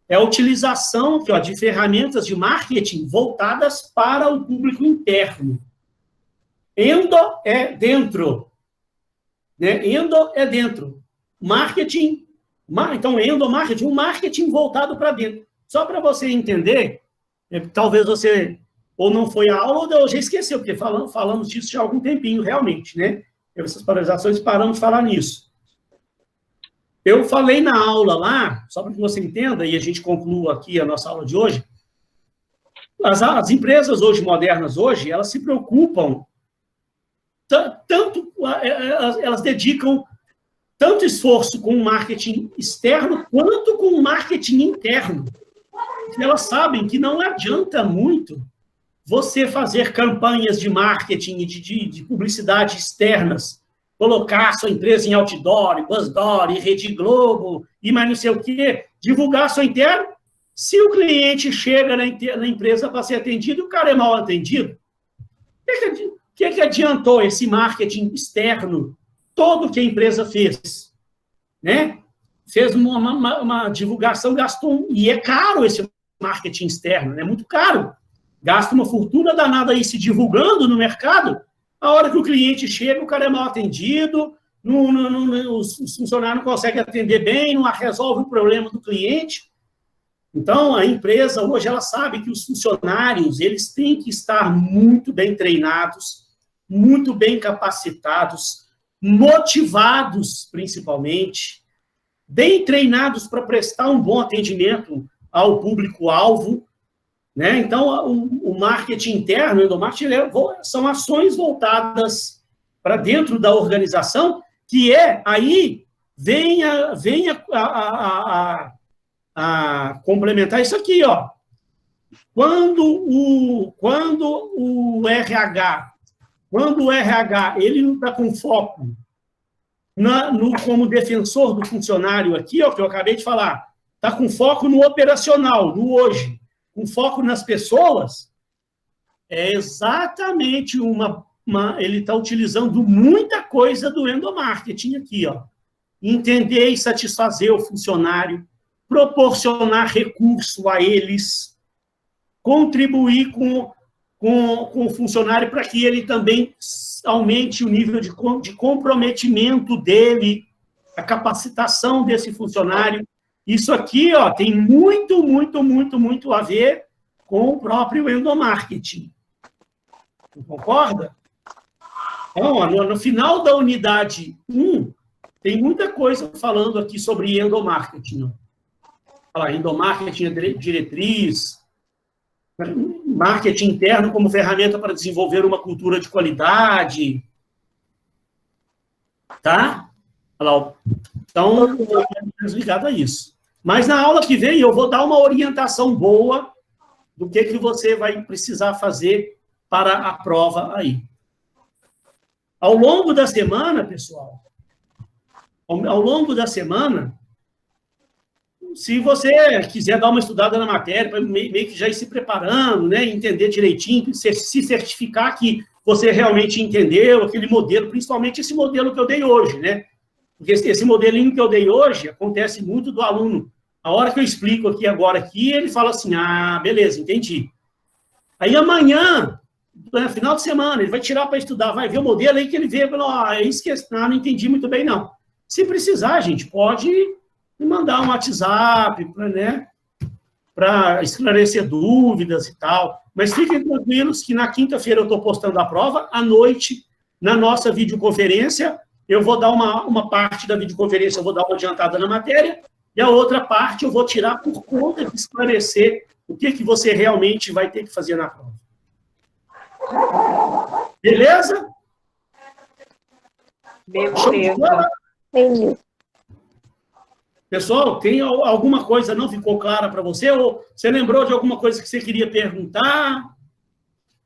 é a utilização aqui, ó, de ferramentas de marketing voltadas para o público interno. Endo é dentro. Né? Endo é dentro. Marketing, então endomarketing, um marketing voltado para dentro. Só para você entender, talvez você ou não foi à aula ou já esqueceu, porque falamos disso já há algum tempinho, realmente, né? Essas paralisações paramos de falar nisso. Eu falei na aula lá, só para que você entenda, e a gente conclua aqui a nossa aula de hoje, as empresas hoje, modernas hoje, elas se preocupam, tanto, elas dedicam tanto esforço com o marketing externo, quanto com o marketing interno. Elas sabem que não adianta muito você fazer campanhas de marketing e de publicidade externas, colocar sua empresa em outdoor, BuzzDoor, Rede Globo, e mais não sei o quê, divulgar sua interno. Se o cliente chega na empresa para ser atendido, o cara é mal atendido. O que adiantou esse marketing externo todo que a empresa fez? Né? Fez uma divulgação, gastou, e é caro esse marketing externo, é muito caro. Gasta uma fortuna danada aí se divulgando no mercado. A hora que o cliente chega, o cara é mal atendido, os funcionários não conseguem atender bem, não resolve o problema do cliente. Então, a empresa, hoje, ela sabe que os funcionários, eles têm que estar muito bem treinados, muito bem capacitados, motivados, principalmente, bem treinados para prestar um bom atendimento ao público-alvo, né? Então, o marketing interno, o endomarketing, são ações voltadas para dentro da organização, que aí vem a complementar isso aqui, ó. Quando o RH ele não está com foco como defensor do funcionário aqui, ó, que eu acabei de falar, está com foco no operacional, no hoje, com foco nas pessoas, é exatamente ele está utilizando muita coisa do endomarketing aqui, ó. Entender e satisfazer o funcionário, proporcionar recurso a eles, contribuir com o funcionário para que ele também aumente o nível de comprometimento dele, a capacitação desse funcionário. Isso aqui, ó, tem muito, muito, muito, muito a ver com o próprio endomarketing. Concorda? Então, ó, no final da unidade 1, tem muita coisa falando aqui sobre endomarketing. Ó. Olha lá, endomarketing é diretriz, marketing interno como ferramenta para desenvolver uma cultura de qualidade. Tá? Olha lá, então, ligado a isso. Mas na aula que vem eu vou dar uma orientação boa do que você vai precisar fazer para a prova aí. Ao longo da semana, pessoal, ao longo da semana, se você quiser dar uma estudada na matéria, para meio que já ir se preparando, né, entender direitinho, se certificar que você realmente entendeu aquele modelo, principalmente esse modelo que eu dei hoje, né? Porque esse modelinho que eu dei hoje acontece muito do aluno. A hora que eu explico aqui, ele fala assim, ah, beleza, entendi. Aí amanhã, no final de semana, ele vai tirar para estudar, vai ver o modelo aí que ele vê, é isso que não entendi muito bem, não. Se precisar, gente, pode me mandar um WhatsApp, né, para esclarecer dúvidas e tal. Mas fiquem tranquilos que na quinta-feira eu estou postando a prova, à noite, na nossa videoconferência, eu vou dar uma parte da videoconferência, eu vou dar uma adiantada na matéria, e a outra parte eu vou tirar por conta de esclarecer o que você realmente vai ter que fazer na prova. Beleza? Beleza. Pessoal, tem alguma coisa não ficou clara para você? Ou você lembrou de alguma coisa que você queria perguntar?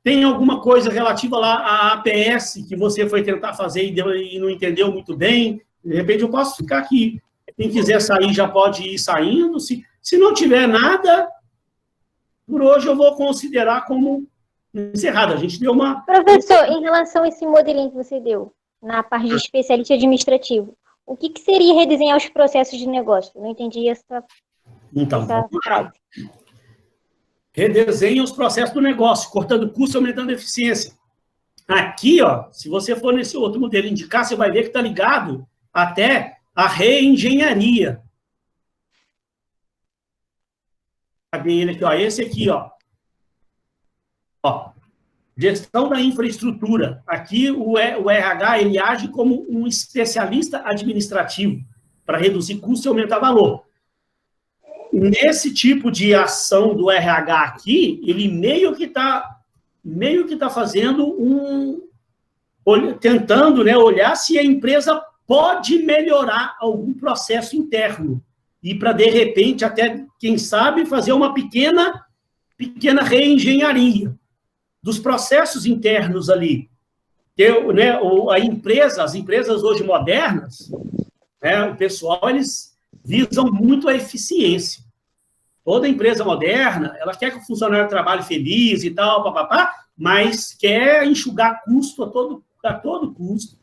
Tem alguma coisa relativa lá à APS que você foi tentar fazer e não entendeu muito bem? De repente, eu posso ficar aqui. Quem quiser sair já pode ir saindo. Se não tiver nada, por hoje eu vou considerar como encerrado. A gente deu uma... Professor, em relação a esse modelinho que você deu, na parte de especialista administrativo, o que seria redesenhar os processos de negócio? Eu não entendi essa frase. Redesenha os processos do negócio, cortando custo e aumentando a eficiência. Aqui, ó, se você for nesse outro modelo indicar, você vai ver que está ligado até a reengenharia. Ele aqui, ó, esse aqui, ó. Ó, gestão da infraestrutura. Aqui o RH ele age como um especialista administrativo para reduzir custo e aumentar valor. Nesse tipo de ação do RH aqui, ele meio que tá fazendo tentando, né, olhar se a empresa pode melhorar algum processo interno e para, de repente, até, quem sabe, fazer uma pequena reengenharia dos processos internos ali. Né, as empresas hoje modernas, né, o pessoal, eles visam muito a eficiência. Toda empresa moderna, ela quer que o funcionário trabalhe feliz e tal, mas quer enxugar custo a todo custo,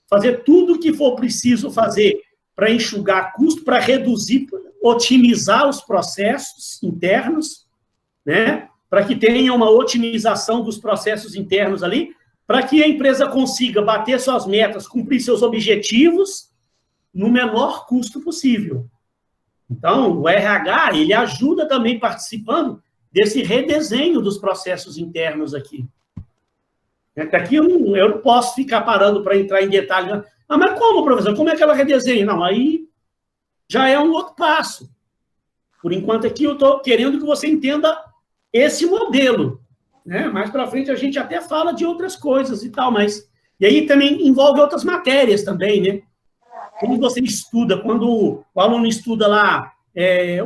fazer tudo o que for preciso fazer para enxugar custo, para reduzir, otimizar os processos internos, né? Para que tenha uma otimização dos processos internos ali, para que a empresa consiga bater suas metas, cumprir seus objetivos no menor custo possível. Então, o RH, ele ajuda também participando desse redesenho dos processos internos aqui. Aqui eu não posso ficar parando para entrar em detalhes. Ah, mas como, professor? Como é que ela redesenha? Não, aí já é um outro passo. Por enquanto aqui eu estou querendo que você entenda esse modelo. Né? Mais para frente a gente até fala de outras coisas e tal, mas... E aí também envolve outras matérias também, né? Quando você estuda, quando o aluno estuda lá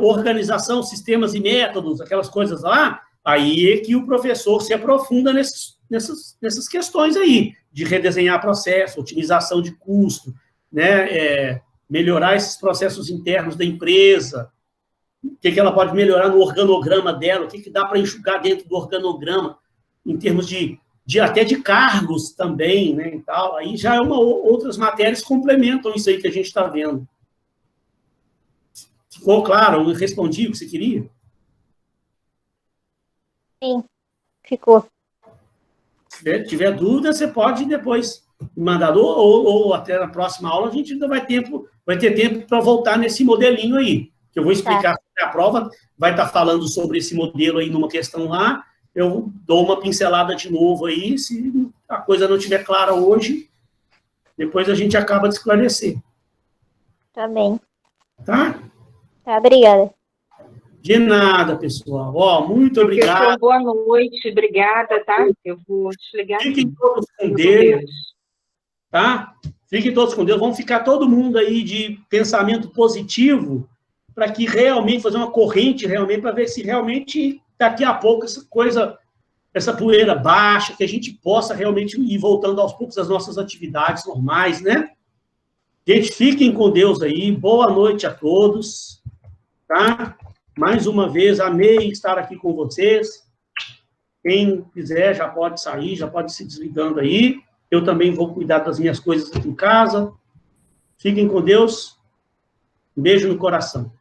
organização, sistemas e métodos, aquelas coisas lá, aí é que o professor se aprofunda nessas questões aí, de redesenhar processo, otimização de custo, né, melhorar esses processos internos da empresa, o que ela pode melhorar no organograma dela, o que dá para enxugar dentro do organograma, em termos até de cargos também, né, e tal. Aí já outras matérias complementam isso aí que a gente está vendo. Ficou claro? Eu respondi o que você queria? Sim, ficou. Se tiver dúvida, você pode depois mandar, ou até na próxima aula, a gente ainda vai ter tempo para voltar nesse modelinho aí, que eu vou explicar a prova, vai estar falando sobre esse modelo aí numa questão lá, eu dou uma pincelada de novo aí, se a coisa não estiver clara hoje, depois a gente acaba de esclarecer. Tá bem. Tá? Tá, obrigada. De nada, pessoal. Ó, muito obrigado. Boa noite, obrigada, tá? Eu vou desligar. Fiquem todos com Deus, tá? Fiquem todos com Deus. Vamos ficar todo mundo aí de pensamento positivo para que realmente, fazer uma corrente realmente, para ver se realmente daqui a pouco essa poeira baixa, que a gente possa realmente ir voltando aos poucos às nossas atividades normais, né? Gente, fiquem com Deus aí. Boa noite a todos, tá? Mais uma vez, amei estar aqui com vocês. Quem quiser já pode sair, já pode ir se desligando aí. Eu também vou cuidar das minhas coisas aqui em casa. Fiquem com Deus. Um beijo no coração.